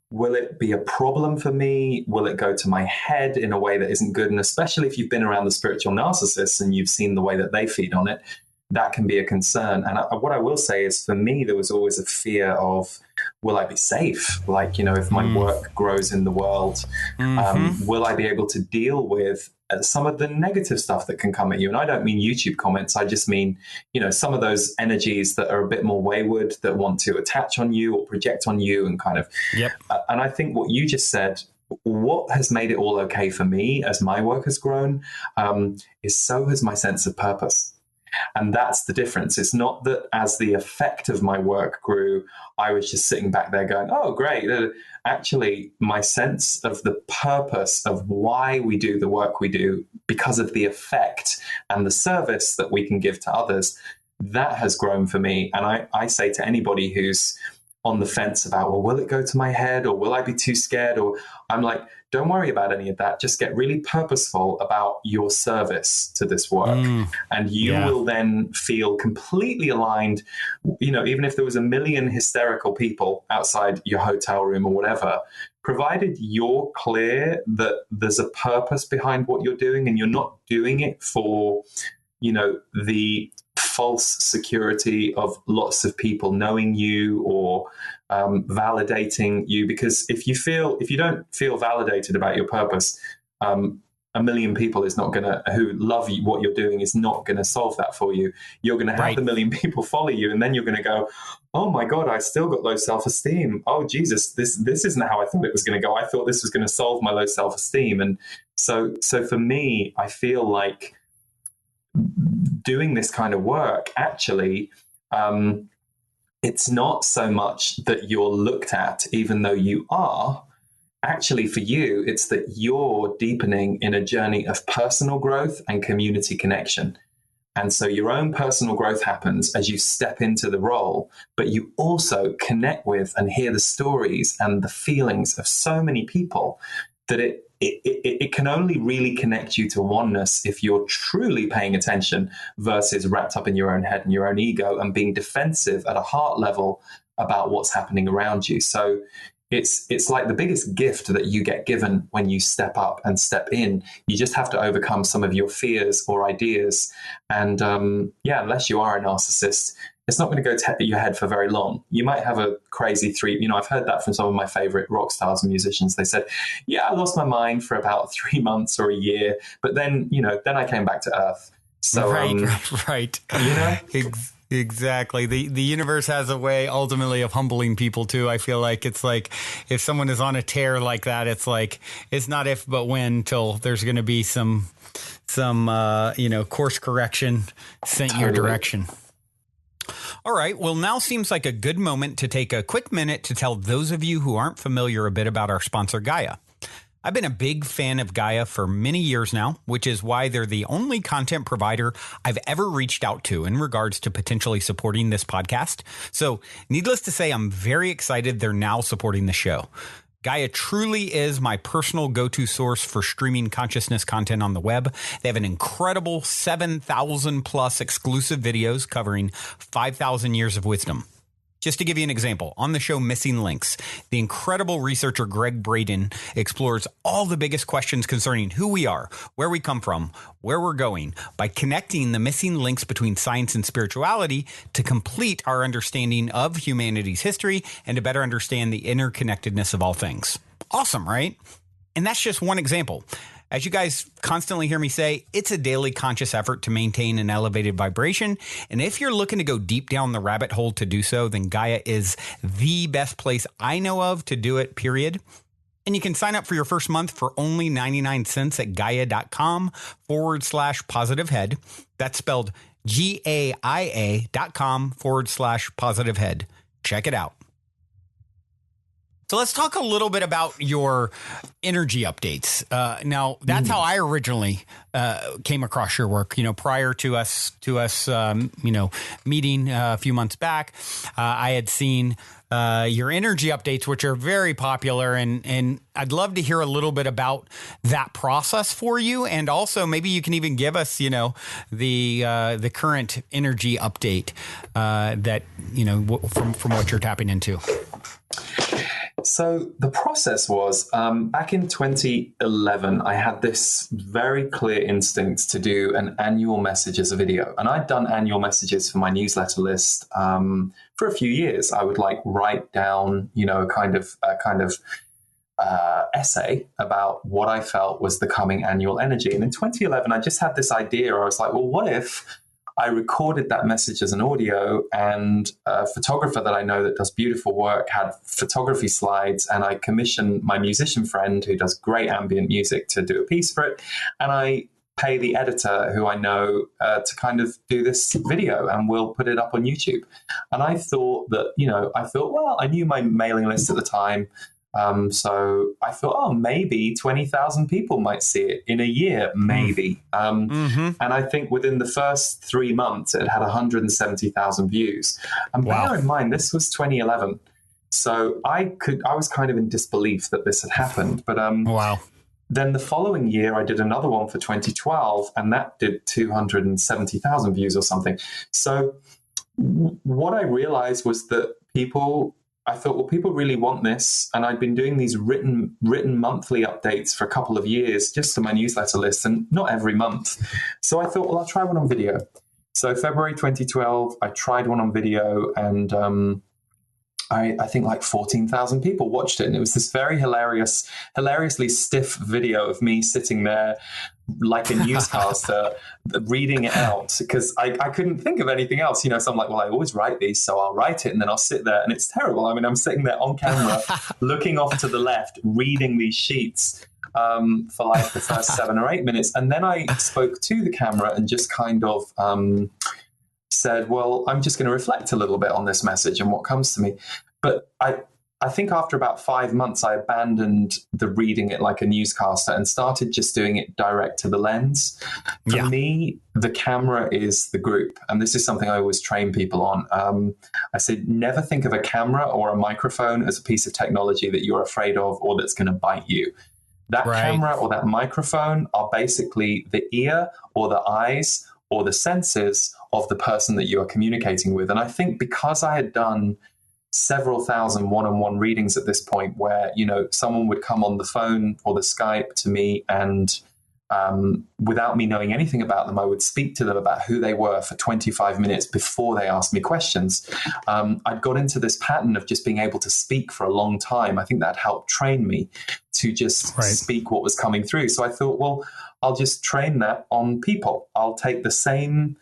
will it be a problem for me? Will it go to my head in a way that isn't good? And especially if you've been around the spiritual narcissists and you've seen the way that they feed on it, that can be a concern. And what I will say is, for me, there was always a fear of, will I be safe? Like, if my work grows in the world, will I be able to deal with some of the negative stuff that can come at you? And I don't mean YouTube comments. I just mean, some of those energies that are a bit more wayward, that want to attach on you or project on you and kind of. Yep. And I think what you just said, what has made it all okay for me as my work has grown, is so has my sense of purpose. And that's the difference. It's not that as the effect of my work grew, I was just sitting back there going, oh, great. Actually, my sense of the purpose of why we do the work we do, because of the effect and the service that we can give to others, that has grown for me. And I say to anybody who's on the fence about, well, will it go to my head, or will I be too scared? Or I'm like, don't worry about any of that. Just get really purposeful about your service to this work. And you will then feel completely aligned. Even if there was 1 million hysterical people outside your hotel room or whatever, provided you're clear that there's a purpose behind what you're doing and you're not doing it for, the false security of lots of people knowing you or validating you. Because if you don't feel validated about your purpose, 1 million people is not gonna, who love you, what you're doing, is not gonna solve that for you. You're gonna have the 1 million people follow you, and then you're gonna go, oh my God, I still got low self-esteem. Oh Jesus, this isn't how I thought it was gonna go. I thought this was gonna solve my low self-esteem. And so for me, I feel like doing this kind of work, actually, it's not so much that you're looked at, even though you are. Actually, for you, it's that you're deepening in a journey of personal growth and community connection. And so your own personal growth happens as you step into the role, but you also connect with and hear the stories and the feelings of so many people that it can only really connect you to oneness if you're truly paying attention, versus wrapped up in your own head and your own ego and being defensive at a heart level about what's happening around you. So it's like the biggest gift that you get given when you step up and step in. You just have to overcome some of your fears or ideas. And unless you are a narcissist, it's not going to go to your head for very long. You might have a crazy I've heard that from some of my favorite rock stars and musicians. They said, yeah, I lost my mind for about 3 months or a year, but then I came back to earth. So, right. Exactly. The universe has a way ultimately of humbling people too. I feel like it's like if someone is on a tear like that, it's like, it's not if, but when, till there's going to be some course correction sent your direction. All right. Well, now seems like a good moment to take a quick minute to tell those of you who aren't familiar a bit about our sponsor, Gaia. I've been a big fan of Gaia for many years now, which is why they're the only content provider I've ever reached out to in regards to potentially supporting this podcast. So needless to say, I'm very excited they're now supporting the show. Gaia truly is my personal go-to source for streaming consciousness content on the web. They have an incredible 7,000 plus exclusive videos covering 5,000 years of wisdom. Just to give you an example, on the show Missing Links, the incredible researcher Greg Braden explores all the biggest questions concerning who we are, where we come from, where we're going, by connecting the missing links between science and spirituality to complete our understanding of humanity's history and to better understand the interconnectedness of all things. Awesome, right? And that's just one example. As you guys constantly hear me say, it's a daily conscious effort to maintain an elevated vibration. And if you're looking to go deep down the rabbit hole to do so, then Gaia is the best place I know of to do it, period. And you can sign up for your first month for only 99 cents at gaia.com/positivehead. That's spelled GAIA.com/positivehead. Check it out. So let's talk a little bit about your energy updates. Now, that's how I originally came across your work. Prior to us, meeting a few months back, I had seen your energy updates, which are very popular, and I'd love to hear a little bit about that process for you, and also maybe you can even give us, the current energy update that from what you're tapping into. So the process was back in 2011, I had this very clear instinct to do an annual message as a video. And I'd done annual messages for my newsletter list for a few years. I would write down, a kind of essay about what I felt was the coming annual energy. And in 2011, I just had this idea. I was like, well, what if I recorded that message as an audio, and a photographer that I know that does beautiful work had photography slides, and I commissioned my musician friend who does great ambient music to do a piece for it. And I pay the editor who I know to kind of do this video, and we'll put it up on YouTube. And I thought that, well, I knew my mailing list at the time. So I thought, maybe 20,000 people might see it in a year, maybe. And I think within the first 3 months, it had 170,000 views. And bear in mind, this was 2011. So I was kind of in disbelief that this had happened. But then the following year, I did another one for 2012, and that did 270,000 views or something. So what I realized was that I thought, well, people really want this. And I'd been doing these written monthly updates for a couple of years just to my newsletter list, and not every month. So I thought, well, I'll try one on video. So February 2012, I tried one on video, and I think 14,000 people watched it. And it was this very hilariously stiff video of me sitting there like a newscaster reading it out, because I couldn't think of anything else. So I'm like, well, I always write these, so I'll write it and then I'll sit there. And it's terrible. I mean, I'm sitting there on camera, looking off to the left, reading these sheets for the first 7 or 8 minutes. And then I spoke to the camera and just kind of said, well, I'm just going to reflect a little bit on this message and what comes to me. But I think after about 5 months, I abandoned the reading it like a newscaster and started just doing it direct to the lens. For me, the camera is the group. And this is something I always train people on. I said, never think of a camera or a microphone as a piece of technology that you're afraid of or that's going to bite you. That camera or that microphone are basically the ear or the eyes or the senses of the person that you are communicating with. And I think because I had done several thousand one-on-one readings at this point where, someone would come on the phone or the Skype to me, and without me knowing anything about them, I would speak to them about who they were for 25 minutes before they asked me questions. I'd got into this pattern of just being able to speak for a long time. I think that helped train me to just speak what was coming through. So I thought, well, I'll just train that on people. I'll take the same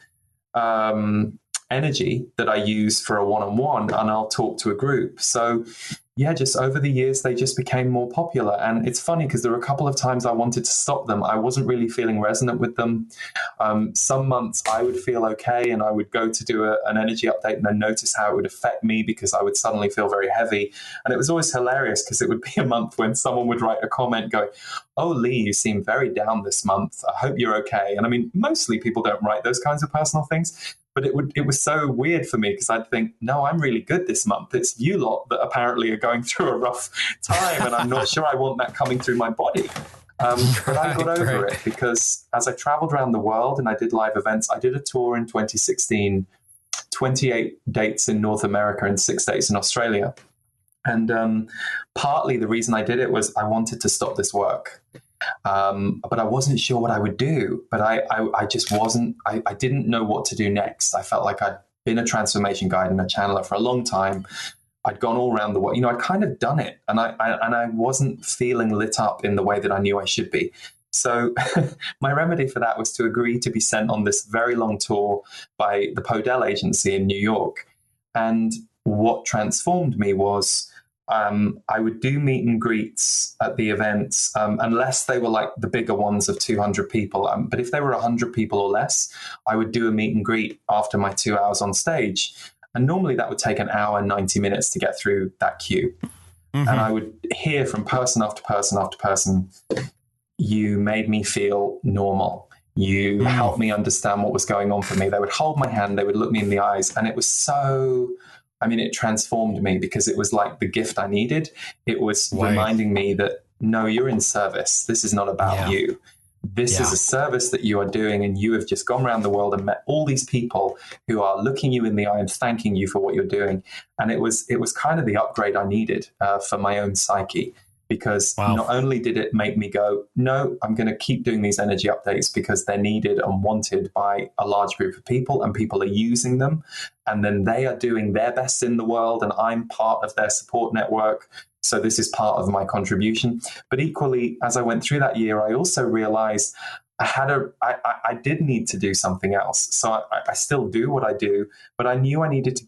energy that I use for a one-on-one, and I'll talk to a group. So just over the years, they just became more popular. And it's funny because there were a couple of times I wanted to stop them. I wasn't really feeling resonant with them. Some months I would feel okay, and I would go to do an energy update and then notice how it would affect me, because I would suddenly feel very heavy. And it was always hilarious because it would be a month when someone would write a comment going, "Oh, Lee, you seem very down this month. I hope you're okay." And I mean, mostly people don't write those kinds of personal things. But it was so weird for me because I'd think, no, I'm really good this month. It's you lot that apparently are going through a rough time, and I'm not sure I want that coming through my body. But I got over it because as I traveled around the world and I did live events, I did a tour in 2016, 28 dates in North America and 6 dates in Australia. And partly the reason I did it was I wanted to stop this work. But I wasn't sure what I would do. But I just wasn't, I didn't know what to do next. I felt like I'd been a transformation guide and a channeler for a long time. I'd gone all around the world. I'd kind of done it. And I wasn't feeling lit up in the way that I knew I should be. So my remedy for that was to agree to be sent on this very long tour by the Podell agency in New York. And what transformed me was I would do meet and greets at the events, unless they were like the bigger ones of 200 people. But if they were 100 people or less, I would do a meet and greet after my 2 hours on stage. And normally that would take an hour and 90 minutes to get through that queue. And I would hear from person after person after person, you made me feel normal. You helped me understand what was going on for me. They would hold my hand, they would look me in the eyes. And it was so, it transformed me because it was like the gift I needed. It was reminding me that, no, you're in service. This is not about you. This is a service that you are doing, and you have just gone around the world and met all these people who are looking you in the eye and thanking you for what you're doing. And it was kind of the upgrade I needed for my own psyche, because not only did it make me go, no, I'm going to keep doing these energy updates because they're needed and wanted by a large group of people, and people are using them, and then they are doing their best in the world, and I'm part of their support network. So this is part of my contribution. But equally, as I went through that year, I also realized I did need to do something else. So I still do what I do, but I knew I needed to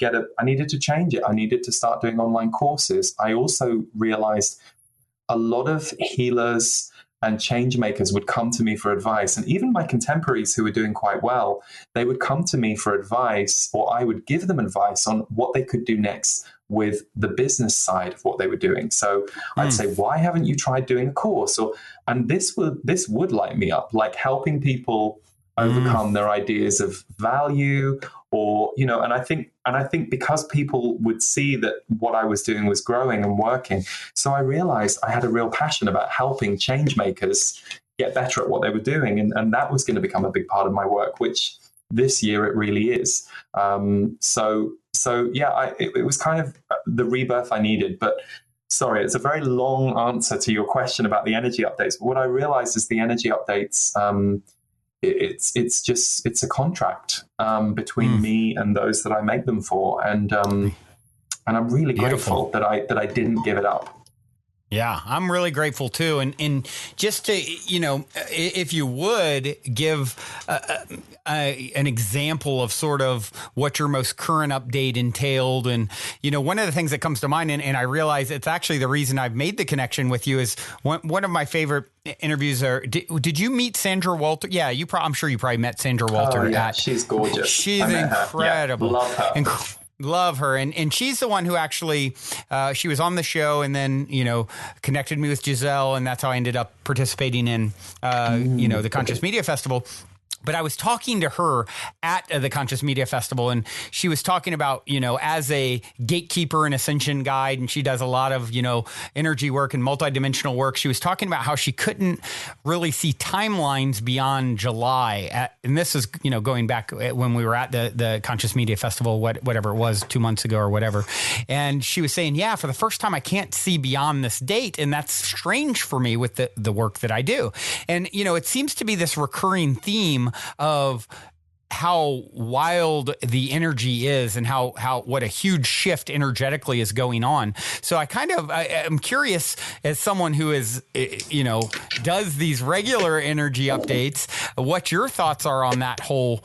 change it. I needed to start doing online courses. I also realized a lot of healers and change makers would come to me for advice. And even my contemporaries who were doing quite well, they would come to me for advice, or I would give them advice on what they could do next with the business side of what they were doing. So I'd say, why haven't you tried doing a course? And this would light me up, like helping people overcome their ideas of value, or, and I think because people would see that what I was doing was growing and working. So I realized I had a real passion about helping change makers get better at what they were doing. And that was going to become a big part of my work, which this year it really is. It was kind of the rebirth I needed. But sorry, it's a very long answer to your question about the energy updates. But what I realized is the energy updates, it's a contract between me and those that I make them for, and I'm really grateful that I didn't give it up. Yeah, I'm really grateful too. And just to, if you would give an example of sort of what your most current update entailed. And, one of the things that comes to mind, and I realize it's actually the reason I've made the connection with you, is one of my favorite interviews are, did you meet Sandra Walter? Yeah, I'm sure you probably met Sandra Walter. Oh, yeah, she's gorgeous. She's incredible. Yeah, love her. Love her. And she's the one who actually, she was on the show and then, connected me with Giselle. And that's how I ended up participating in, the Conscious Media Festival. But I was talking to her at the Conscious Media Festival, and she was talking about, as a gatekeeper and ascension guide, and she does a lot of, energy work and multidimensional work. She was talking about how she couldn't really see timelines beyond July. And this is, going back when we were at the Conscious Media Festival, whatever it was, 2 months ago or whatever. And she was saying, for the first time, I can't see beyond this date. And that's strange for me with the work that I do. And, it seems to be this recurring theme of how wild the energy is, and what a huge shift energetically is going on. So I'm curious, as someone who is, does these regular energy updates, what your thoughts are on that whole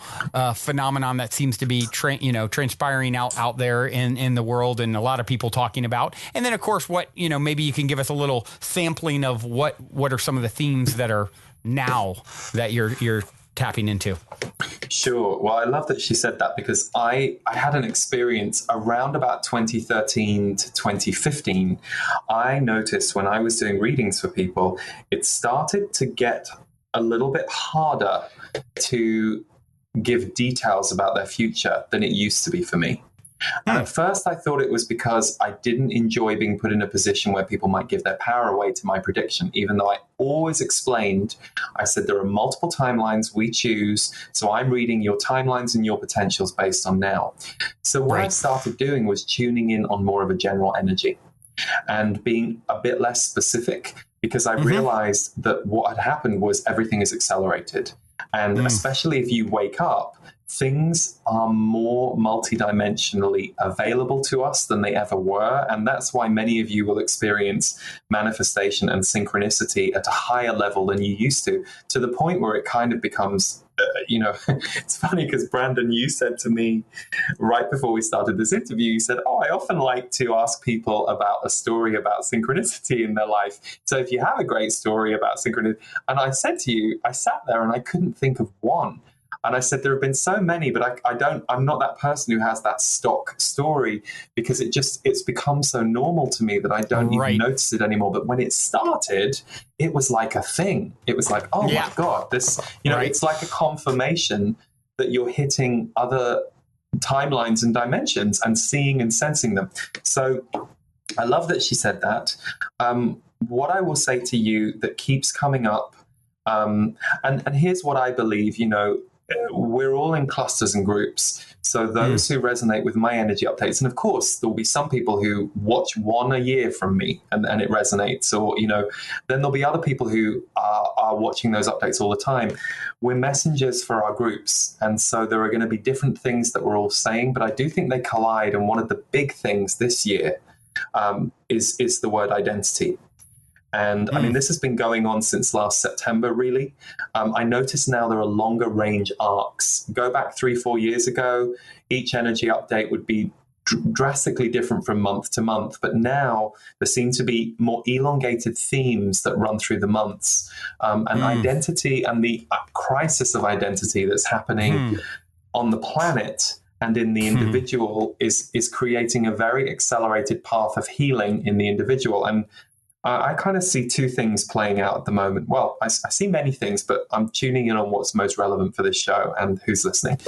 phenomenon that seems to be transpiring out there in the world, and a lot of people talking about. And then of course, what, maybe you can give us a little sampling of what are some of the themes that are now that you're tapping into. Sure. Well, I love that she said that, because I had an experience around about 2013 to 2015. I noticed when I was doing readings for people, it started to get a little bit harder to give details about their future than it used to be for me. And at first I thought it was because I didn't enjoy being put in a position where people might give their power away to my prediction, even though I always explained, I said, there are multiple timelines we choose. So I'm reading your timelines and your potentials based on now. So what I started doing was tuning in on more of a general energy and being a bit less specific, because I realized that what had happened was everything is accelerated. And especially if you wake up, things are more multidimensionally available to us than they ever were. And that's why many of you will experience manifestation and synchronicity at a higher level than you used to the point where it kind of becomes, it's funny because Brandon, you said to me right before we started this interview, you said, I often like to ask people about a story about synchronicity in their life. So if you have a great story about synchronicity, and I said to you, I sat there and I couldn't think of one. And I said, there have been so many, but I'm not that person who has that stock story, because it's become so normal to me that I don't even notice it anymore. But when it started, it was like a thing. It was like, oh my God, this, it's like a confirmation that you're hitting other timelines and dimensions and seeing and sensing them. So I love that she said that. What I will say to you that keeps coming up, and here's what I believe, we're all in clusters and groups. So those who resonate with my energy updates, and of course, there'll be some people who watch one a year from me and it resonates, or, then there'll be other people who are watching those updates all the time. We're messengers for our groups. And so there are going to be different things that we're all saying, but I do think they collide. And one of the big things this year is the word identity. And I mean, this has been going on since last September, really. I notice now there are longer range arcs. Go back 3-4 years ago, each energy update would be drastically different from month to month. But now there seem to be more elongated themes that run through the months. And identity and the crisis of identity that's happening on the planet and in the individual is creating a very accelerated path of healing in the individual. And I kind of see two things playing out at the moment. Well, I see many things, but I'm tuning in on what's most relevant for this show and who's listening.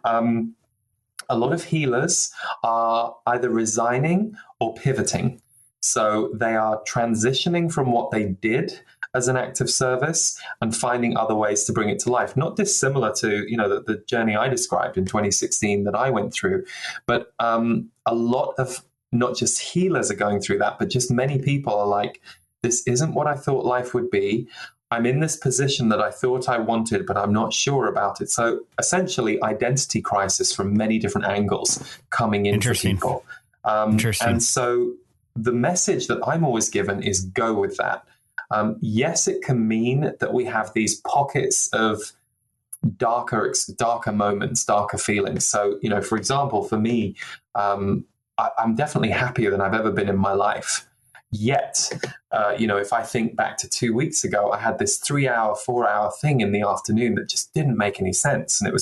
A lot of healers are either resigning or pivoting. So they are transitioning from what they did as an act of service and finding other ways to bring it to life. Not dissimilar to, the journey I described in 2016 that I went through, but a lot of not just healers are going through that, but just many people are like, this isn't what I thought life would be. I'm in this position that I thought I wanted, but I'm not sure about it. So essentially identity crisis from many different angles coming into people. And so the message that I'm always given is go with that. Yes, it can mean that we have these pockets of darker moments, darker feelings. So, for example, for me, I'm definitely happier than I've ever been in my life. Yet, if I think back to 2 weeks ago, I had this 3-hour, 4-hour thing in the afternoon that just didn't make any sense. And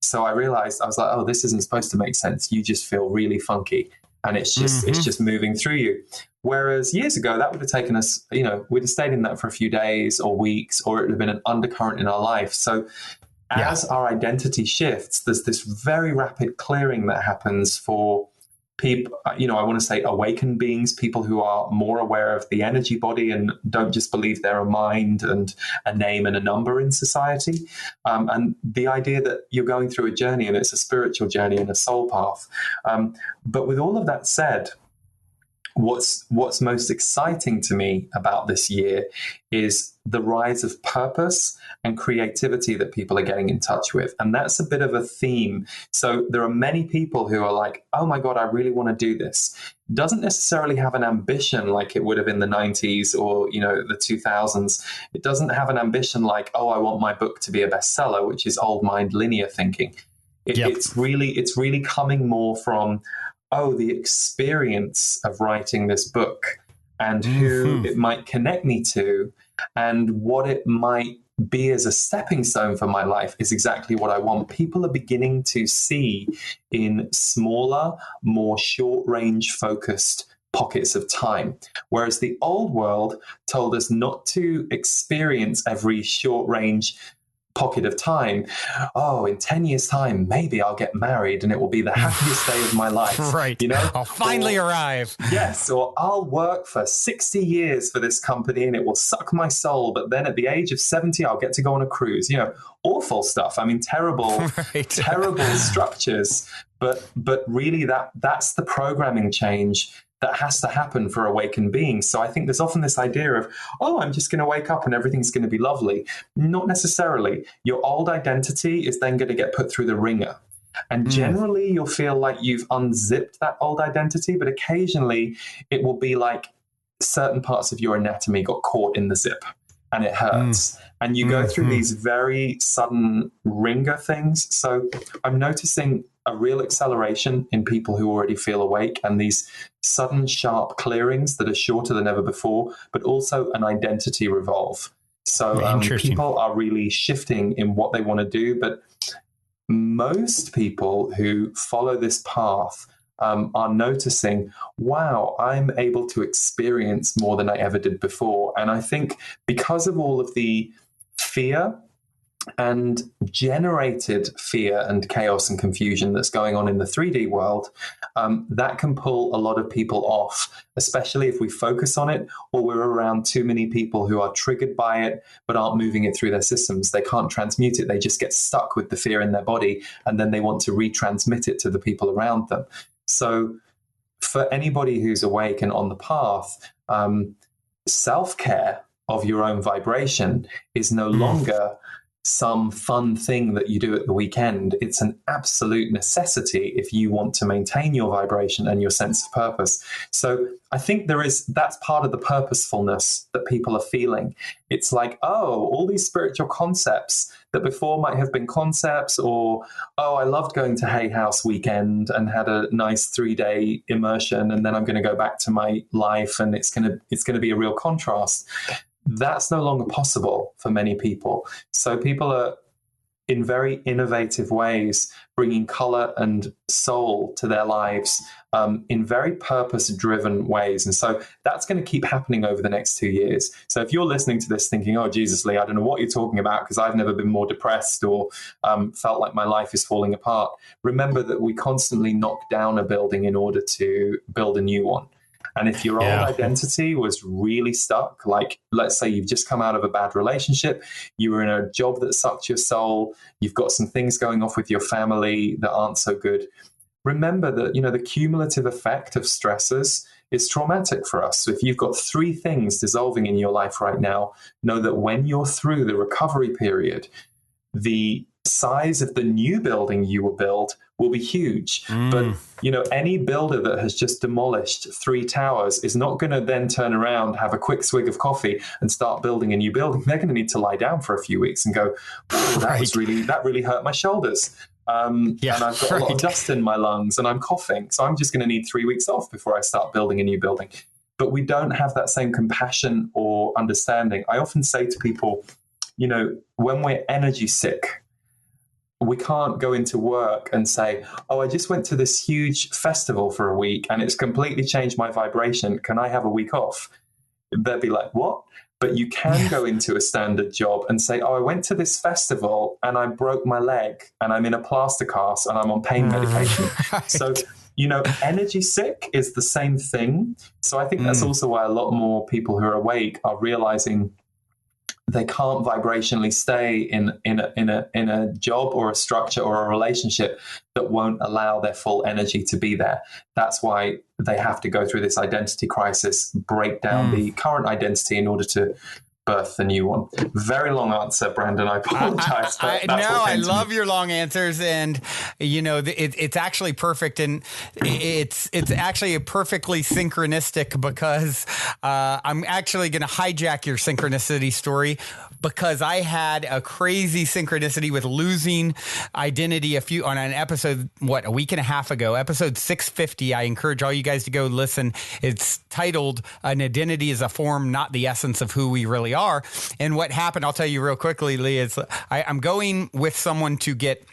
so I realized, I was like, oh, this isn't supposed to make sense. You just feel really funky. And it's just moving through you. Whereas years ago, that would have taken us, we'd have stayed in that for a few days or weeks, or it would have been an undercurrent in our life. So as our identity shifts, there's this very rapid clearing that happens for people, I want to say awakened beings, people who are more aware of the energy body and don't just believe they're a mind and a name and a number in society. And the idea that you're going through a journey and it's a spiritual journey and a soul path. But with all of that said, what's most exciting to me about this year is the rise of purpose and creativity that people are getting in touch with. And that's a bit of a theme. So there are many people who are like, oh my God, I really want to do this. Doesn't necessarily have an ambition like it would have in the 90s or, the 2000s. It doesn't have an ambition like, oh, I want my book to be a bestseller, which is old mind linear thinking. It's really coming more from, the experience of writing this book and who it might connect me to and what it might be as a stepping stone for my life is exactly what I want. People are beginning to see in smaller, more short-range focused pockets of time. Whereas the old world told us not to experience every short-range pocket of time. Oh, in 10 years' time, maybe I'll get married and it will be the happiest day of my life. Right. I'll finally arrive. Yes. Or I'll work for 60 years for this company and it will suck my soul. But then at the age of 70, I'll get to go on a cruise. Awful stuff. I mean, terrible structures. But really that's the programming change that has to happen for awakened beings. So I think there's often this idea of, oh, I'm just going to wake up and everything's going to be lovely. Not necessarily. Your old identity is then going to get put through the ringer. And generally, you'll feel like you've unzipped that old identity, but occasionally it will be like certain parts of your anatomy got caught in the zip and it hurts. And you go through these very sudden ringer things. So I'm noticing a real acceleration in people who already feel awake, and these sudden sharp clearings that are shorter than ever before, but also an identity revolve. So people are really shifting in what they want to do, but most people who follow this path are noticing, wow, I'm able to experience more than I ever did before. And I think because of all of the fear and generated fear and chaos and confusion that's going on in the 3D world, that can pull a lot of people off, especially if we focus on it or we're around too many people who are triggered by it but aren't moving it through their systems. They can't transmute it. They just get stuck with the fear in their body, and then they want to retransmit it to the people around them. So for anybody who's awake and on the path, self-care of your own vibration is no longer some fun thing that you do at the weekend. It's an absolute necessity if you want to maintain your vibration and your sense of purpose. So I think that's part of the purposefulness that people are feeling. It's like, oh, all these spiritual concepts that before might have been concepts, or, oh, I loved going to Hay House weekend and had a nice 3-day immersion, and then I'm going to go back to my life and it's going to be a real contrast. That's no longer possible for many people. So people are, in very innovative ways, bringing color and soul to their lives in very purpose-driven ways. And so that's going to keep happening over the next 2 years. So if you're listening to this thinking, oh, Jesus, Lee, I don't know what you're talking about because I've never been more depressed or felt like my life is falling apart, remember that we constantly knock down a building in order to build a new one. And if your old identity was really stuck, like let's say you've just come out of a bad relationship, you were in a job that sucked your soul, you've got some things going off with your family that aren't so good, remember that, the cumulative effect of stressors is traumatic for us. So if you've got 3 things dissolving in your life right now, know that when you're through the recovery period, the size of the new building you will build will be huge. But, any builder that has just demolished 3 towers is not going to then turn around, have a quick swig of coffee and start building a new building. They're going to need to lie down for a few weeks and go, that really hurt my shoulders. And I've got a lot of dust in my lungs and I'm coughing. So I'm just going to need 3 weeks off before I start building a new building. But we don't have that same compassion or understanding. I often say to people, when we're energy sick, we can't go into work and say, oh, I just went to this huge festival for a week and it's completely changed my vibration. Can I have a week off? They'll be like, what? But you can go into a standard job and say, oh, I went to this festival and I broke my leg and I'm in a plaster cast and I'm on pain medication. Right. So, energy sick is the same thing. So I think that's also why a lot more people who are awake are realizing they can't vibrationally stay in a job or a structure or a relationship that won't allow their full energy to be there. That's why they have to go through this identity crisis, break down the current identity in order to birth the new one. Very long answer, Brandon. I apologize. I love your long answers, and it's actually perfect, and it's actually a perfectly synchronistic because I'm actually going to hijack your synchronicity story because I had a crazy synchronicity with losing identity on an episode, a week and a half ago, episode 650. I encourage all you guys to go listen. It's titled "An Identity is a Form, Not the Essence of Who We Really Are." And what happened, I'll tell you real quickly, Lee, is I'm going with someone to get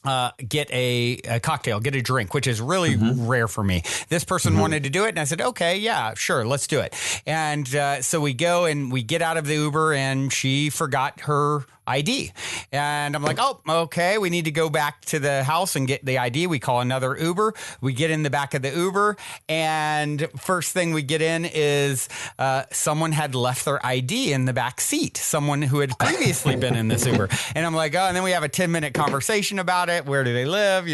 a cocktail, get a drink, which is really rare for me. This person wanted to do it, and I said, okay, yeah, sure, let's do it. And so we go and we get out of the Uber, and she forgot her ID. And I'm like, oh, okay, we need to go back to the house and get the ID. We call another Uber. We get in the back of the Uber, and first thing we get in is someone had left their ID in the back seat, someone who had previously been in this Uber. And I'm like, oh, and then we have a 10-minute conversation about it. Where do they live?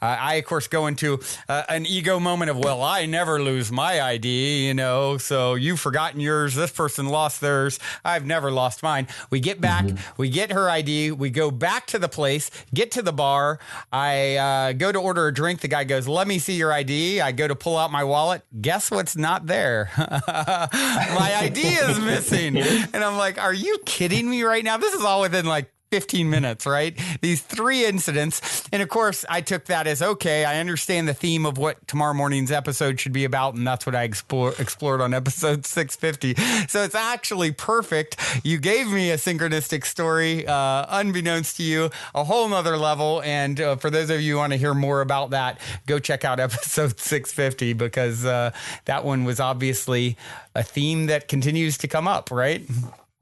I, of course, go into an ego moment of, well, I never lose my ID, so you've forgotten yours. This person lost theirs. I've never lost mine. We get back. We get her ID. We go back to the place, get to the bar. I go to order a drink. The guy goes, let me see your ID. I go to pull out my wallet. Guess what's not there? My ID is missing. And I'm like, are you kidding me right now? This is all within 15 minutes, right? These 3 incidents. And of course, I took that as, okay, I understand the theme of what tomorrow morning's episode should be about. And that's what I explored on episode 650. So it's actually perfect. You gave me a synchronistic story, unbeknownst to you, a whole nother level. And for those of you who want to hear more about that, go check out episode 650, because that one was obviously a theme that continues to come up, right?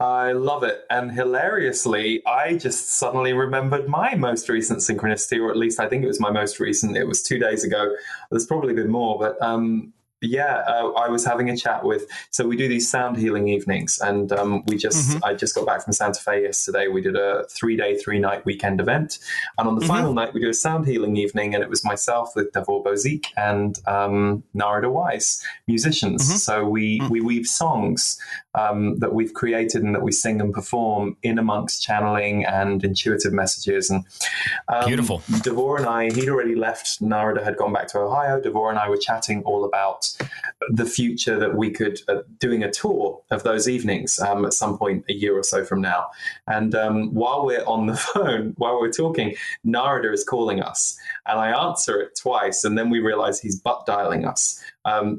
I love it. And hilariously, I just suddenly remembered my most recent synchronicity, or at least I think it was my most recent. It was 2 days ago. There's probably been more, but I was having a chat so we do these sound healing evenings, and I just got back from Santa Fe yesterday. We did a 3-day, 3-night weekend event. And on the final night, we do a sound healing evening, and it was myself with Davor Bozic and Narada Weiss, musicians. So we weave songs that we've created and that we sing and perform in amongst channeling and intuitive messages. And beautiful. Davor and I, he'd already left. Narada had gone back to Ohio. Davor and I were chatting all about the future, that we could doing a tour of those evenings at some point a year or so from now. And while we're on the phone, while we're talking, Narada is calling us, and I answer it twice, and then we realize he's butt dialing us.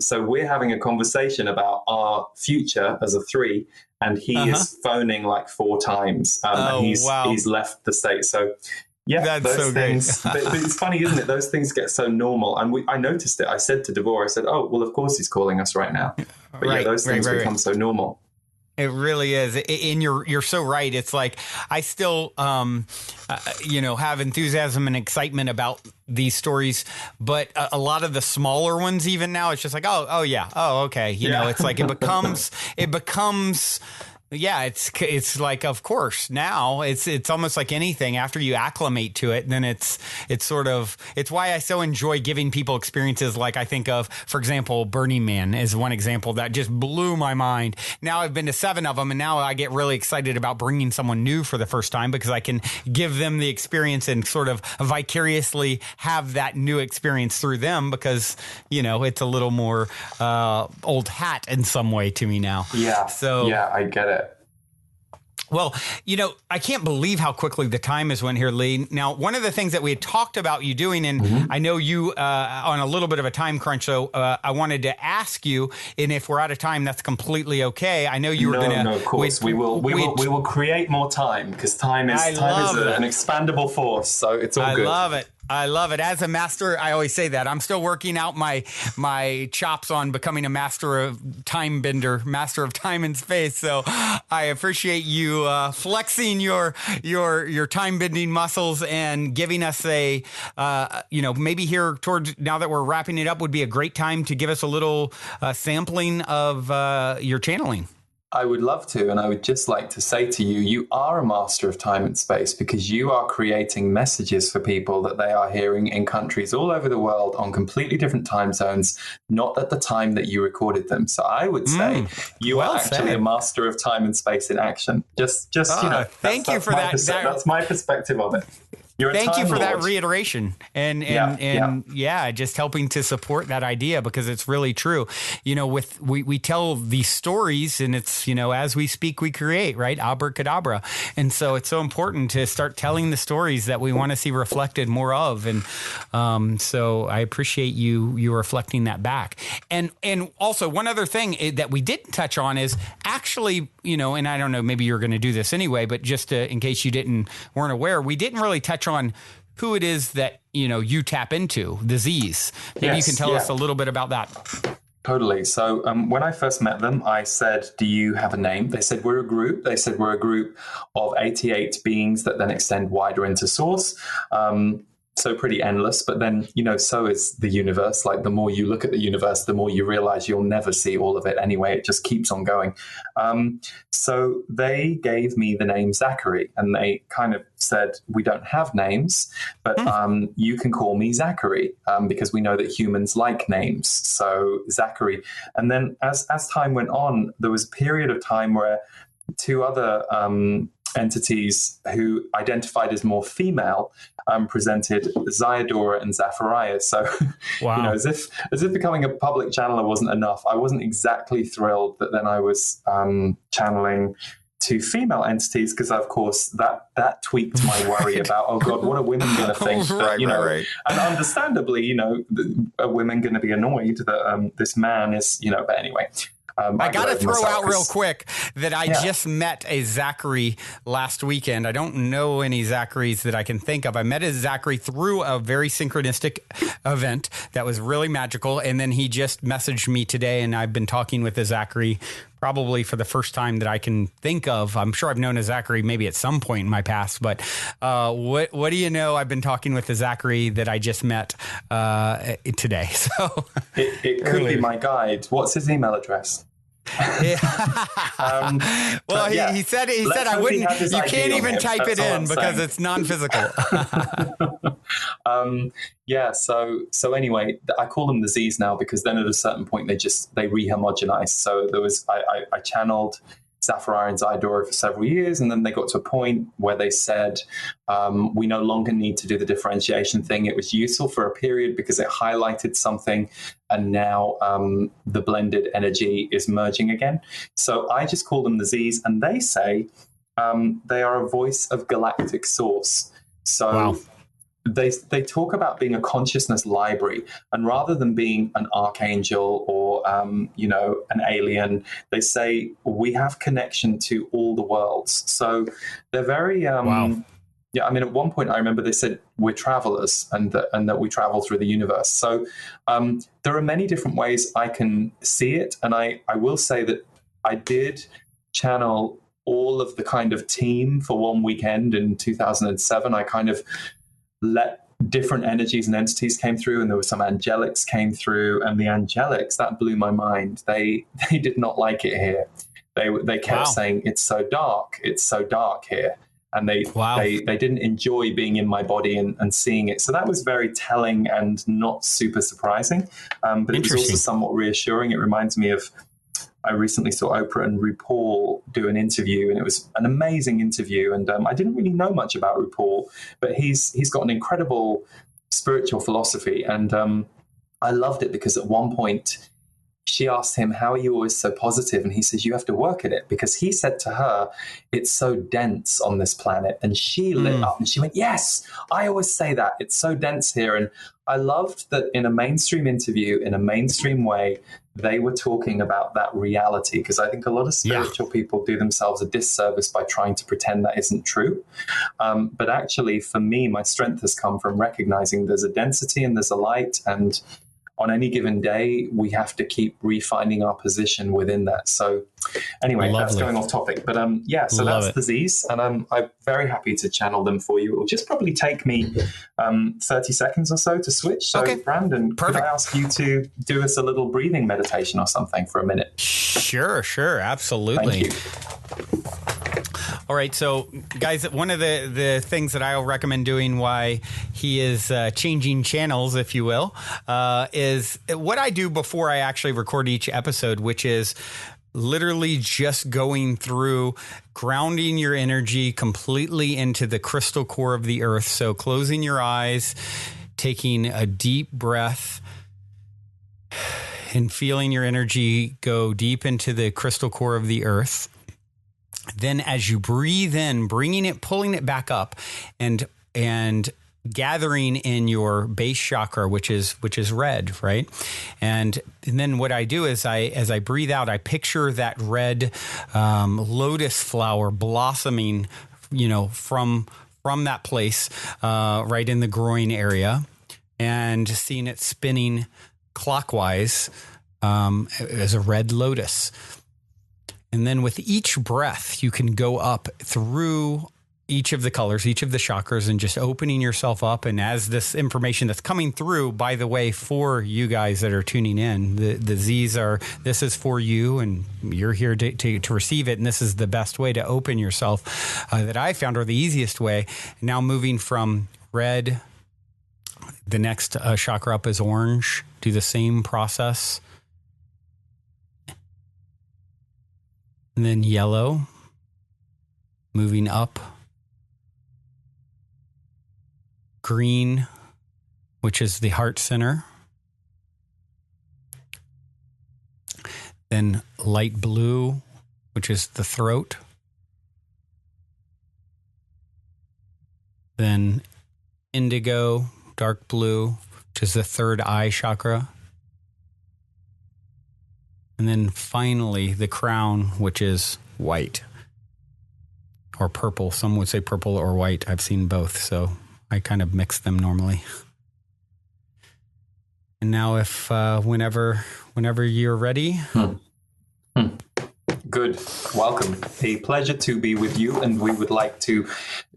So we're having a conversation about our future as a 3, and he is phoning 4 times. And he's left the state. So yeah, that's those so things. But it's funny, isn't it? Those things get so normal. And I noticed it. I said to Davor, I said, oh, well, of course he's calling us right now. But those things become so normal. It really is. And you're so right. It's like, I still, have enthusiasm and excitement about these stories, but a lot of the smaller ones, even now, it's just like, oh yeah. Oh, okay. It's like, it becomes, yeah, it's like, of course, now it's almost like anything. After you acclimate to it, then it's why I so enjoy giving people experiences. Like, I think of, for example, Burning Man is one example that just blew my mind. Now I've been to 7 of them, and now I get really excited about bringing someone new for the first time, because I can give them the experience and sort of vicariously have that new experience through them, because, it's a little more old hat in some way to me now. Yeah. So yeah, I get it. Well, I can't believe how quickly the time has went here, Lee. Now, one of the things that we had talked about you doing, and I know you on a little bit of a time crunch, so I wanted to ask you, and if we're out of time, that's completely okay. I know you were going to... No, of course. We will create more time, because time is an expandable force, so it's all good. I love it. As a master, I always say that. I'm still working out my chops on becoming a master of time bender, master of time and space. So I appreciate you flexing your time bending muscles and giving us maybe here towards, now that we're wrapping it up, would be a great time to give us a little sampling of your channeling. I would love to, and I would just like to say to you, you are a master of time and space, because you are creating messages for people that they are hearing in countries all over the world on completely different time zones, not at the time that you recorded them. So I would say you are actually a master of time and space in action. Thank you for that. That's my perspective of it. Thank you for that reiteration and just helping to support that idea, because it's really true. We tell these stories, and it's, as we speak, we create, right? Abracadabra. And so it's so important to start telling the stories that we want to see reflected more of. And so I appreciate you reflecting that back. And also one other thing that we didn't touch on is actually, and I don't know, maybe you're going to do this anyway, but just in case you weren't aware, we didn't really touch on who it is that, you tap into, the Z's. Maybe you can tell us a little bit about that. Totally. So when I first met them, I said, do you have a name? They said, we're a group. They said, we're a group of 88 beings that then extend wider into source. So pretty endless, but then, so is the universe. Like the more you look at the universe, the more you realize you'll never see all of it anyway. It just keeps on going. So they gave me the name Zachary, and they kind of said, we don't have names, but you can call me Zachary, because we know that humans like names. So Zachary. And then as time went on, there was a period of time where two other entities who identified as more female presented Zayadora and Zafariah. So, wow. as if becoming a public channeler wasn't enough, I wasn't exactly thrilled that then I was channeling two female entities, because of course that tweaked my worry about, oh God, what are women going to think? That, right. And understandably, are women going to be annoyed that this man is, but anyway. I got to throw out real quick that I just met a Zachary last weekend. I don't know any Zacharys that I can think of. I met a Zachary through a very synchronistic event that was really magical. And then he just messaged me today, and I've been talking with a Zachary probably for the first time that I can think of. I'm sure I've known a Zachary maybe at some point in my past, but what do you know? I've been talking with a Zachary that I just met today. So it could be my guide. What's his email address? He said I wouldn't. You can't even type it in because it's non-physical. So anyway, I call them the Z's now, because then at a certain point they rehomogenize. So there was I channeled Zafariah and Zayadora for several years, and then they got to a point where they said, we no longer need to do the differentiation thing. It was useful for a period because it highlighted something, and now the blended energy is merging again. So I just call them the Z's, and they say they are a voice of galactic source. So wow. They talk about being a consciousness library, and rather than being an archangel or an alien, they say we have connection to all the worlds. So they're very wow. Yeah, I mean, at one point I remember they said we're travelers and that we travel through the universe. So there are many different ways I can see it, and I will say that I did channel all of the kind of team for one weekend in 2007. I kind of let different energies and entities came through, and there were some angelics came through, and the angelics, that blew my mind. They did not like it here. They kept saying it's so dark here, and they didn't enjoy being in my body and seeing it. So that was very telling and not super surprising, but it was also somewhat reassuring. It reminds me of, I recently saw Oprah and RuPaul do an interview, and it was an amazing interview. And I didn't really know much about RuPaul, but he's got an incredible spiritual philosophy. And I loved it because at one point she asked him, how are you always so positive? And he says, you have to work at it, because he said to her, it's so dense on this planet. And she lit up and she went, yes, I always say that. It's so dense here. And I loved that in a mainstream interview, in a mainstream way, they were talking about that reality, because I think a lot of spiritual people do themselves a disservice by trying to pretend that isn't true. But actually, for me, my strength has come from recognizing there's a density and there's a light, and on any given day, we have to keep refining our position within that. So anyway, that's going off topic. But so that's the Z's, and I'm very happy to channel them for you. It'll just probably take me 30 seconds or so to switch. So Brandon, could I ask you to do us a little breathing meditation or something for a minute? Sure, absolutely. Thank you. All right, so guys, one of the things that I'll recommend doing while he is changing channels, if you will, is what I do before I actually record each episode, which is literally just going through grounding your energy completely into the crystal core of the earth. So closing your eyes, taking a deep breath, and feeling your energy go deep into the crystal core of the earth. Then as you breathe in, pulling it back up and gathering in your base chakra, which is red, right? And then what I do is as I breathe out, I picture that red lotus flower blossoming, from that place, right in the groin area, and seeing it spinning clockwise as a red lotus. And then with each breath, you can go up through each of the colors, each of the chakras, and just opening yourself up. And as this information that's coming through, by the way, for you guys that are tuning in, the Z's this is for you, and you're here to receive it. And this is the best way to open yourself that I found, or the easiest way. Now moving from red, the next chakra up is orange. Do the same process. And then yellow, moving up. Green, which is the heart center. Then light blue, which is the throat. Then indigo, dark blue, which is the third eye chakra. And then finally the crown, which is white or purple. Some would say purple or white. I've seen both, so I kind of mix them normally. And now if whenever you're ready. Good. Welcome. A pleasure to be with you. And we would like to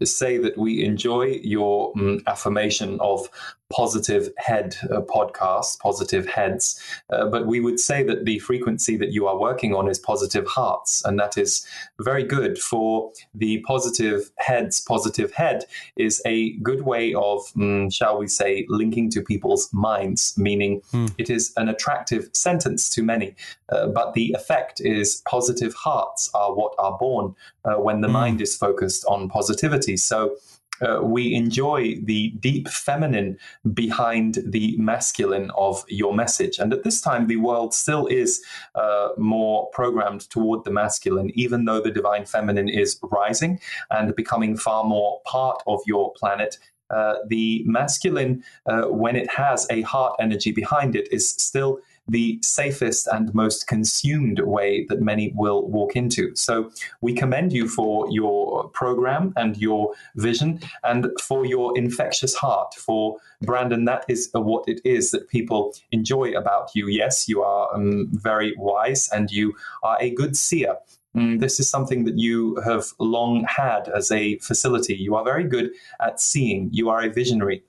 say that we enjoy your affirmation of positive head podcast, positive heads. But we would say that the frequency that you are working on is positive hearts. And that is very good for the positive heads. Positive head is a good way of, shall we say, linking to people's minds, meaning it is an attractive sentence to many. But the effect is positive hearts are what are born when the mind is focused on positivity. So we enjoy the deep feminine behind the masculine of your message. And at this time, the world still is more programmed toward the masculine, even though the divine feminine is rising and becoming far more part of your planet. The masculine, when it has a heart energy behind it, is still the safest and most consumed way that many will walk into. So we commend you for your program and your vision and for your infectious heart. For Brandon, that is what it is that people enjoy about you. Yes, you are very wise and you are a good seer. This is something that you have long had as a facility. You are very good at seeing. You are a visionary.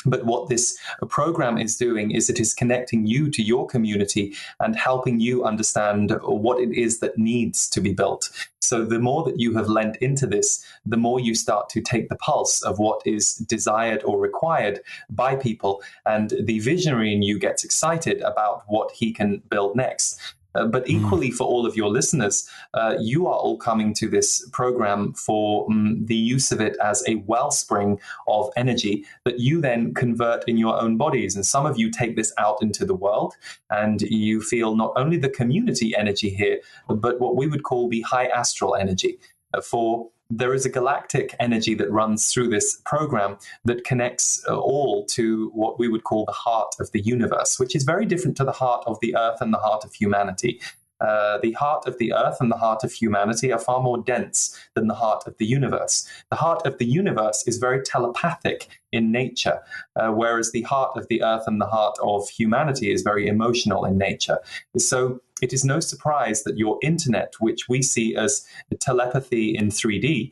But what this program is doing is it is connecting you to your community and helping you understand what it is that needs to be built. So the more that you have lent into this, the more you start to take the pulse of what is desired or required by people. And the visionary in you gets excited about what he can build next. But equally for all of your listeners, you are all coming to this program for the use of it as a wellspring of energy that you then convert in your own bodies. And some of you take this out into the world and you feel not only the community energy here, but what we would call the high astral energy. For there is a galactic energy that runs through this program that connects all to what we would call the heart of the universe, which is very different to the heart of the earth and the heart of humanity. The heart of the earth and the heart of humanity are far more dense than the heart of the universe. The heart of the universe is very telepathic in nature, whereas the heart of the earth and the heart of humanity is very emotional in nature. So it is no surprise that your internet, which we see as telepathy in 3D,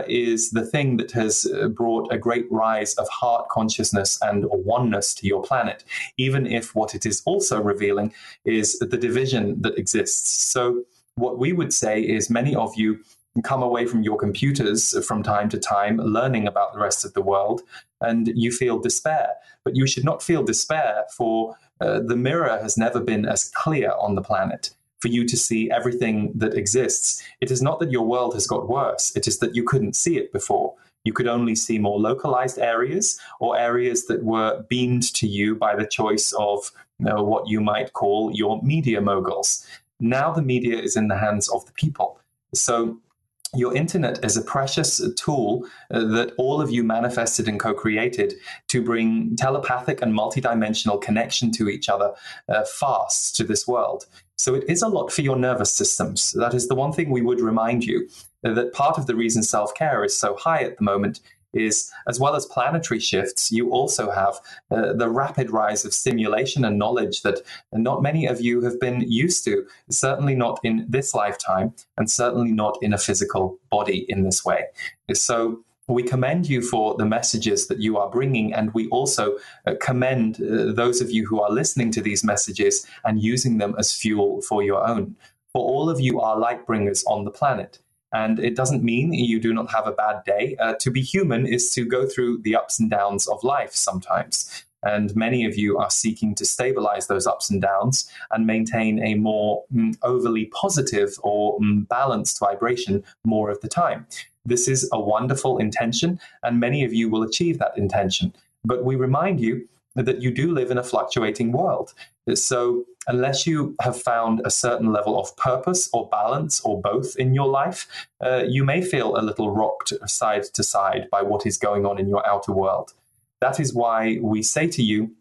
is the thing that has brought a great rise of heart consciousness and oneness to your planet, even if what it is also revealing is the division that exists. So what we would say is many of you come away from your computers from time to time, learning about the rest of the world, and you feel despair. But you should not feel despair, for the mirror has never been as clear on the planet for you to see everything that exists. It is not that your world has got worse. It is that you couldn't see it before. You could only see more localized areas or areas that were beamed to you by the choice of what you might call your media moguls. Now the media is in the hands of the people. So your internet is a precious tool that all of you manifested and co-created to bring telepathic and multidimensional connection to each other fast to this world. So it is a lot for your nervous systems. That is the one thing we would remind you, that part of the reason self-care is so high at the moment is, as well as planetary shifts, you also have the rapid rise of stimulation and knowledge that not many of you have been used to, certainly not in this lifetime, and certainly not in a physical body in this way. So we commend you for the messages that you are bringing, and we also commend those of you who are listening to these messages and using them as fuel for your own. For all of you are light bringers on the planet. And it doesn't mean you do not have a bad day. To be human is to go through the ups and downs of life sometimes. And many of you are seeking to stabilize those ups and downs and maintain a more overly positive or balanced vibration more of the time. This is a wonderful intention, and many of you will achieve that intention. But we remind you that you do live in a fluctuating world. So unless you have found a certain level of purpose or balance or both in your life, you may feel a little rocked side to side by what is going on in your outer world. That is why we say to you,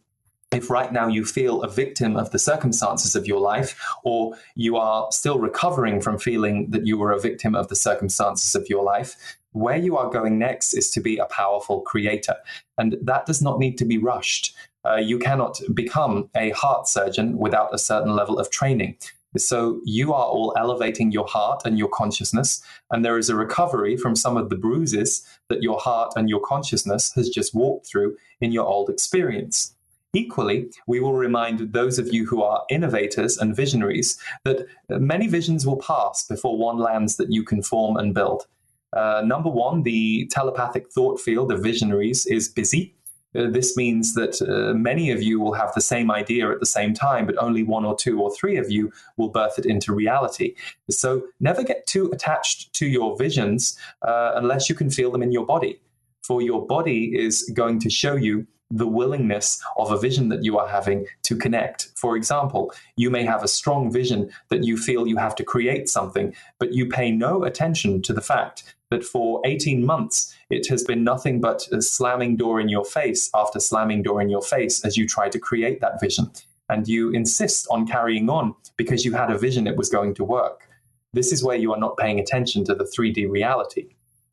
if right now you feel a victim of the circumstances of your life, or you are still recovering from feeling that you were a victim of the circumstances of your life, where you are going next is to be a powerful creator. And that does not need to be rushed. You cannot become a heart surgeon without a certain level of training. So you are all elevating your heart and your consciousness, and there is a recovery from some of the bruises that your heart and your consciousness has just walked through in your old experience. Equally, we will remind those of you who are innovators and visionaries that many visions will pass before one lands that you can form and build. Number one, the telepathic thought field of visionaries is busy. This means that many of you will have the same idea at the same time, but only one or two or three of you will birth it into reality. So never get too attached to your visions unless you can feel them in your body. For your body is going to show you the willingness of a vision that you are having to connect. For example, you may have a strong vision that you feel you have to create something, but you pay no attention to the fact that for 18 months, it has been nothing but a slamming door in your face after slamming door in your face as you try to create that vision. And you insist on carrying on because you had a vision it was going to work. This is where you are not paying attention to the 3D reality.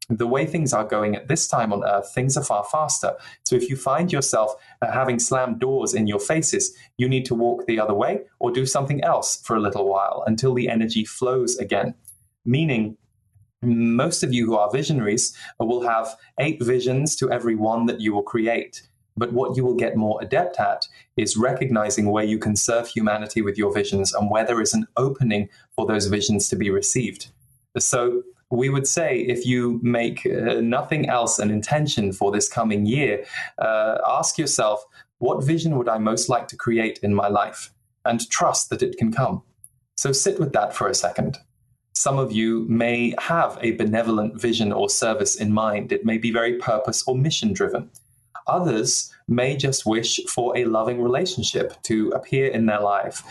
The way things are going at this time on Earth, things are far faster. So if you find yourself having slammed doors in your faces, you need to walk the other way or do something else for a little while until the energy flows again. Meaning, most of you who are visionaries will have 8 visions to every one that you will create. But what you will get more adept at is recognizing where you can serve humanity with your visions and where there is an opening for those visions to be received. So we would say, if you make nothing else an intention for this coming year, ask yourself, what vision would I most like to create in my life? And trust that it can come. So sit with that for a second. Some of you may have a benevolent vision or service in mind. It may be very purpose or mission driven. Others may just wish for a loving relationship to appear in their life.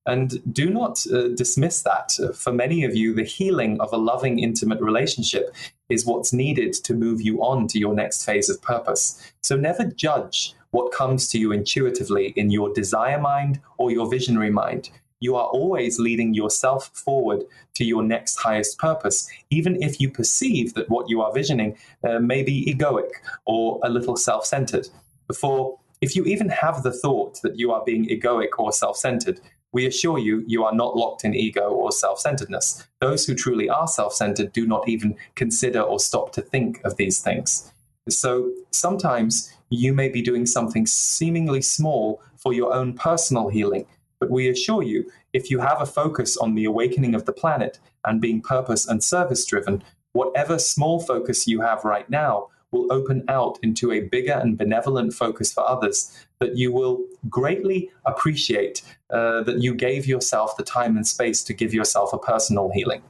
And do not dismiss that. For many of you, the healing of a loving, intimate relationship is what's needed to move you on to your next phase of purpose. So never judge what comes to you intuitively in your desire mind or your visionary mind. You are always leading yourself forward to your next highest purpose, even if you perceive that what you are visioning may be egoic or a little self-centered. For if you even have the thought that you are being egoic or self-centered, we assure you, you are not locked in ego or self-centeredness. Those who truly are self-centered do not even consider or stop to think of these things. So sometimes you may be doing something seemingly small for your own personal healing, but we assure you, if you have a focus on the awakening of the planet and being purpose and service driven, whatever small focus you have right now will open out into a bigger and benevolent focus for others that you will greatly appreciate, that you gave yourself the time and space to give yourself a personal healing.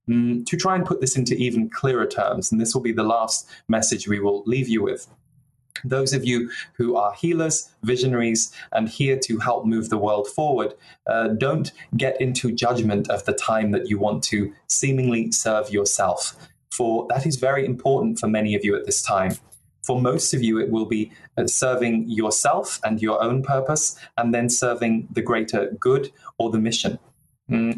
To try and put this into even clearer terms, and this will be the last message we will leave you with. Those of you who are healers, visionaries, and here to help move the world forward, don't get into judgment of the time that you want to seemingly serve yourself. For that is very important for many of you at this time. For most of you, it will be serving yourself and your own purpose, and then serving the greater good or the mission.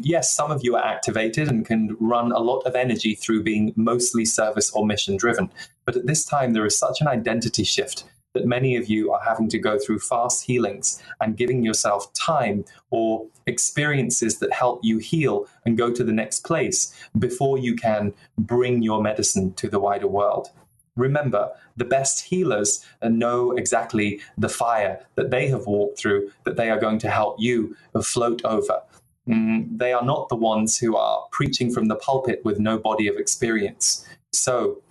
Yes, some of you are activated and can run a lot of energy through being mostly service or mission driven. But at this time, there is such an identity shift that many of you are having to go through fast healings and giving yourself time or experiences that help you heal and go to the next place before you can bring your medicine to the wider world. Remember, the best healers know exactly the fire that they have walked through that they are going to help you float over. They are not the ones who are preaching from the pulpit with no body of experience. So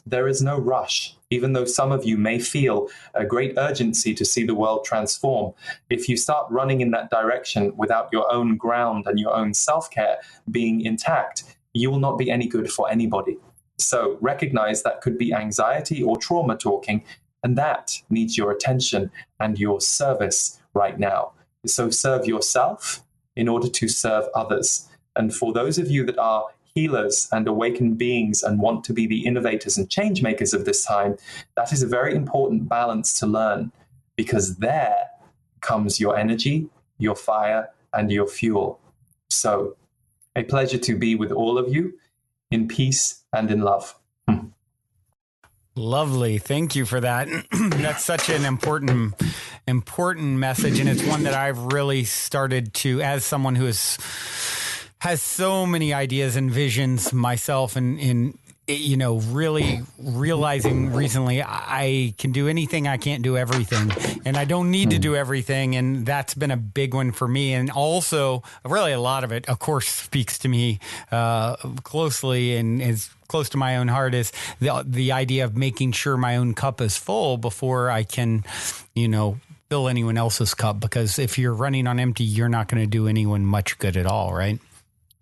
there is no rush, even though some of you may feel a great urgency to see the world transform. If you start running in that direction without your own ground and your own self-care being intact, you will not be any good for anybody. So recognize that could be anxiety or trauma talking, and that needs your attention and your service right now. So serve yourself in order to serve others. And for those of you that are healers and awakened beings and want to be the innovators and change makers of this time, that is a very important balance to learn, because there comes your energy, your fire, and your fuel. So a pleasure to be with all of you in peace and in love. Lovely. Thank you for that. That's such an important message. And it's one that I've really started to, as someone who has so many ideas and visions myself, and really realizing recently I can do anything, I can't do everything, and I don't need to do everything. And that's been a big one for me. And also really a lot of it, of course, speaks to me closely and is close to my own heart, is the idea of making sure my own cup is full before I can, fill anyone else's cup. Because if you're running on empty, you're not going to do anyone much good at all, right?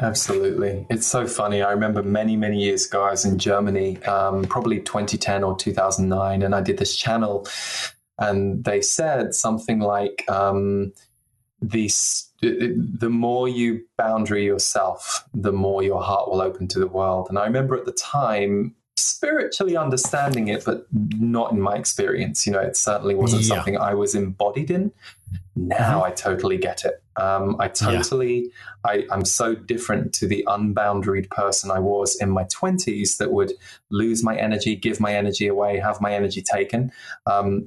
Absolutely. It's so funny. I remember many, many years ago, I was in Germany, probably 2010 or 2009, and I did this channel, and they said something like, the more you boundary yourself, the more your heart will open to the world. And I remember at the time spiritually understanding it, but not in my experience. It certainly wasn't something I was embodied in. Now I totally get it. I'm so different to the unboundaried person I was in my 20s that would lose my energy, give my energy away, have my energy taken.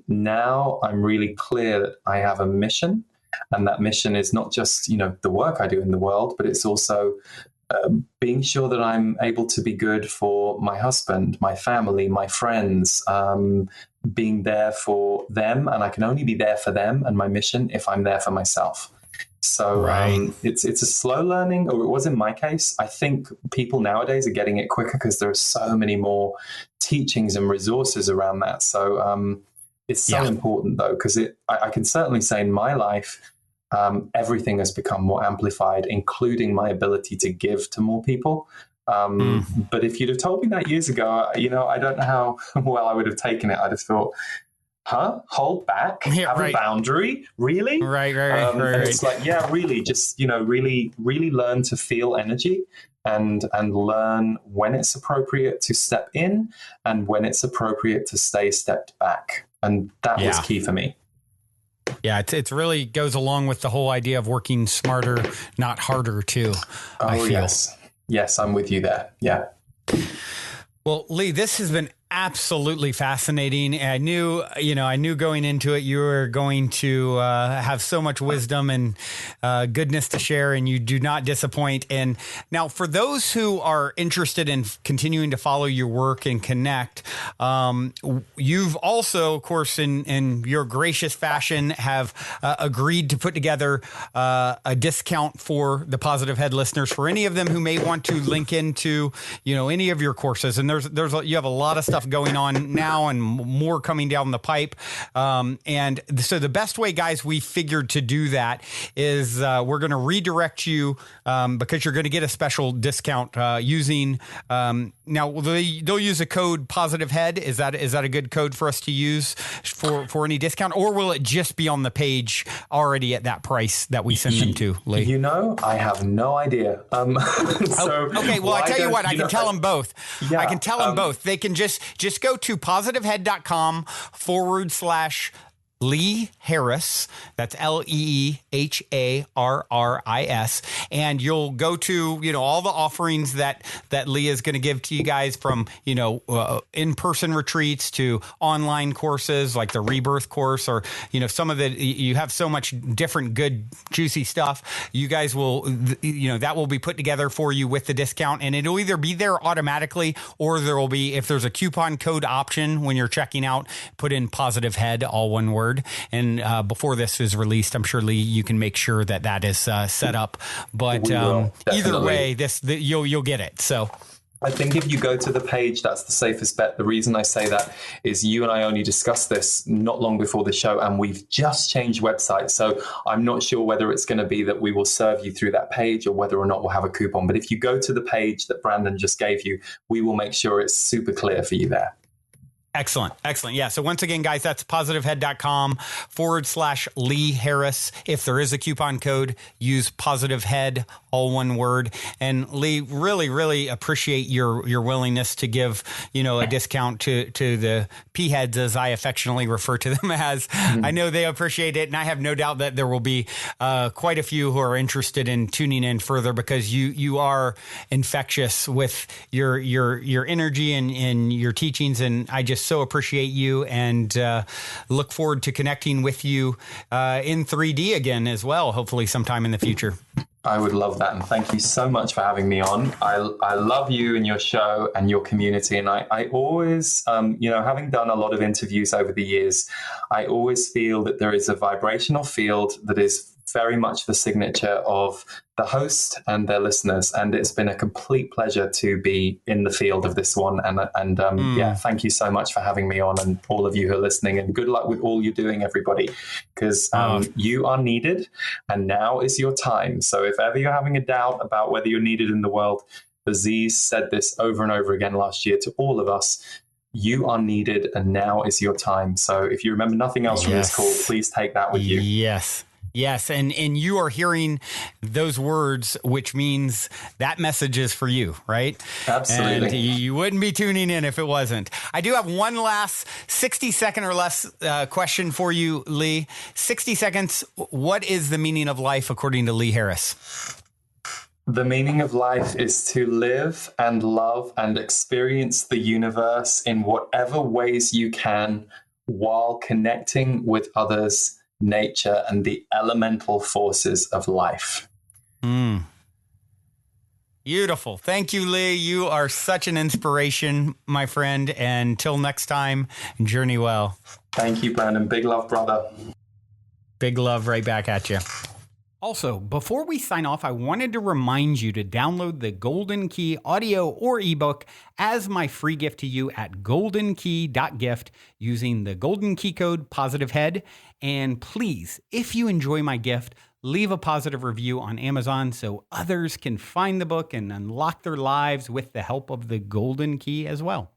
Now I'm really clear that I have a mission, and that mission is not just, the work I do in the world, but it's also being sure that I'm able to be good for my husband, my family, my friends, being there for them. And I can only be there for them and my mission if I'm there for myself. So it's a slow learning, or it was in my case. I think people nowadays are getting it quicker because there are so many more teachings and resources around that. So it's so important, though, because I can certainly say in my life, everything has become more amplified, including my ability to give to more people. But if you'd have told me that years ago, I don't know how well I would have taken it. I'd have thought, hold back, have a boundary, really? Right. And it's like, really, just, really learn to feel energy and learn when it's appropriate to step in and when it's appropriate to stay stepped back. And that was key for me. Yeah, it really goes along with the whole idea of working smarter, not harder, too. I feel. Yes, I'm with you there. Yeah. Well, Lee, this has been absolutely fascinating. I knew going into it, you were going to have so much wisdom and goodness to share, and you do not disappoint. And now for those who are interested in continuing to follow your work and connect, you've also, of course, in your gracious fashion, have agreed to put together a discount for the Positive Head listeners, for any of them who may want to link into, any of your courses. And you have a lot of stuff going on now and more coming down the pipe. And so the best way, guys, we figured to do that is we're going to redirect you because you're going to get a special discount using now they'll use a code Positive Head. Is that a good code for us to use for any discount, or will it just be on the page already at that price that we send them to, Lee? I have no idea. Okay, well, I tell you what, I can tell them both. Yeah, I can tell them both. They can just go to positivehead.com/Lee, Lee Harris. That's LeeHarris. And you'll go to, all the offerings that Lee is going to give to you guys, from, in-person retreats to online courses like the Rebirth course, or, some of the, you have so much different good, juicy stuff. You guys will, that will be put together for you with the discount, and it'll either be there automatically, or there will be, if there's a coupon code option when you're checking out, put in positive head, all one word. And before this is released, I'm sure, Lee, you can make sure that is set up. But either way, you'll get it. So I think if you go to the page, that's the safest bet. The reason I say that is you and I only discussed this not long before the show, and we've just changed websites. So I'm not sure whether it's going to be that we will serve you through that page, or whether or not we'll have a coupon. But if you go to the page that Brandon just gave you, we will make sure it's super clear for you there. Excellent. Yeah. So once again, guys, that's positivehead.com/Lee Harris. If there is a coupon code, use positive head, all one word. And Lee, really, really appreciate your willingness to give, a discount to the P heads, as I affectionately refer to them as. I know they appreciate it. And I have no doubt that there will be quite a few who are interested in tuning in further, because you are infectious with your energy and your teachings. And I just so appreciate you, and look forward to connecting with you in 3D again as well, hopefully sometime in the future. I would love that. And thank you so much for having me on. I love you and your show and your community. And I always, having done a lot of interviews over the years, I always feel that there is a vibrational field that is very much the signature of the host and their listeners. And it's been a complete pleasure to be in the field of this one. And thank you so much for having me on, and all of you who are listening, and good luck with all you're doing, everybody, because you are needed, and now is your time. So if ever you're having a doubt about whether you're needed in the world, Aziz said this over and over again last year to all of us. You are needed, and now is your time. So if you remember nothing else from this call, please take that with you. Yes. And you are hearing those words, which means that message is for you, right? Absolutely. And you wouldn't be tuning in if it wasn't. I do have one last 60-second or less question for you, Lee. 60 seconds. What is the meaning of life according to Lee Harris? The meaning of life is to live and love and experience the universe in whatever ways you can, while connecting with others, nature, and the elemental forces of life. Beautiful. Thank you, Lee. You are such an inspiration, my friend. And until next time, journey well. Thank you, Brandon. Big love, brother. Big love right back at you. Also, before we sign off, I wanted to remind you to download the Golden Key audio or ebook as my free gift to you at goldenkey.gift using the Golden Key code POSITIVEHEAD. And please, if you enjoy my gift, leave a positive review on Amazon so others can find the book and unlock their lives with the help of the Golden Key as well.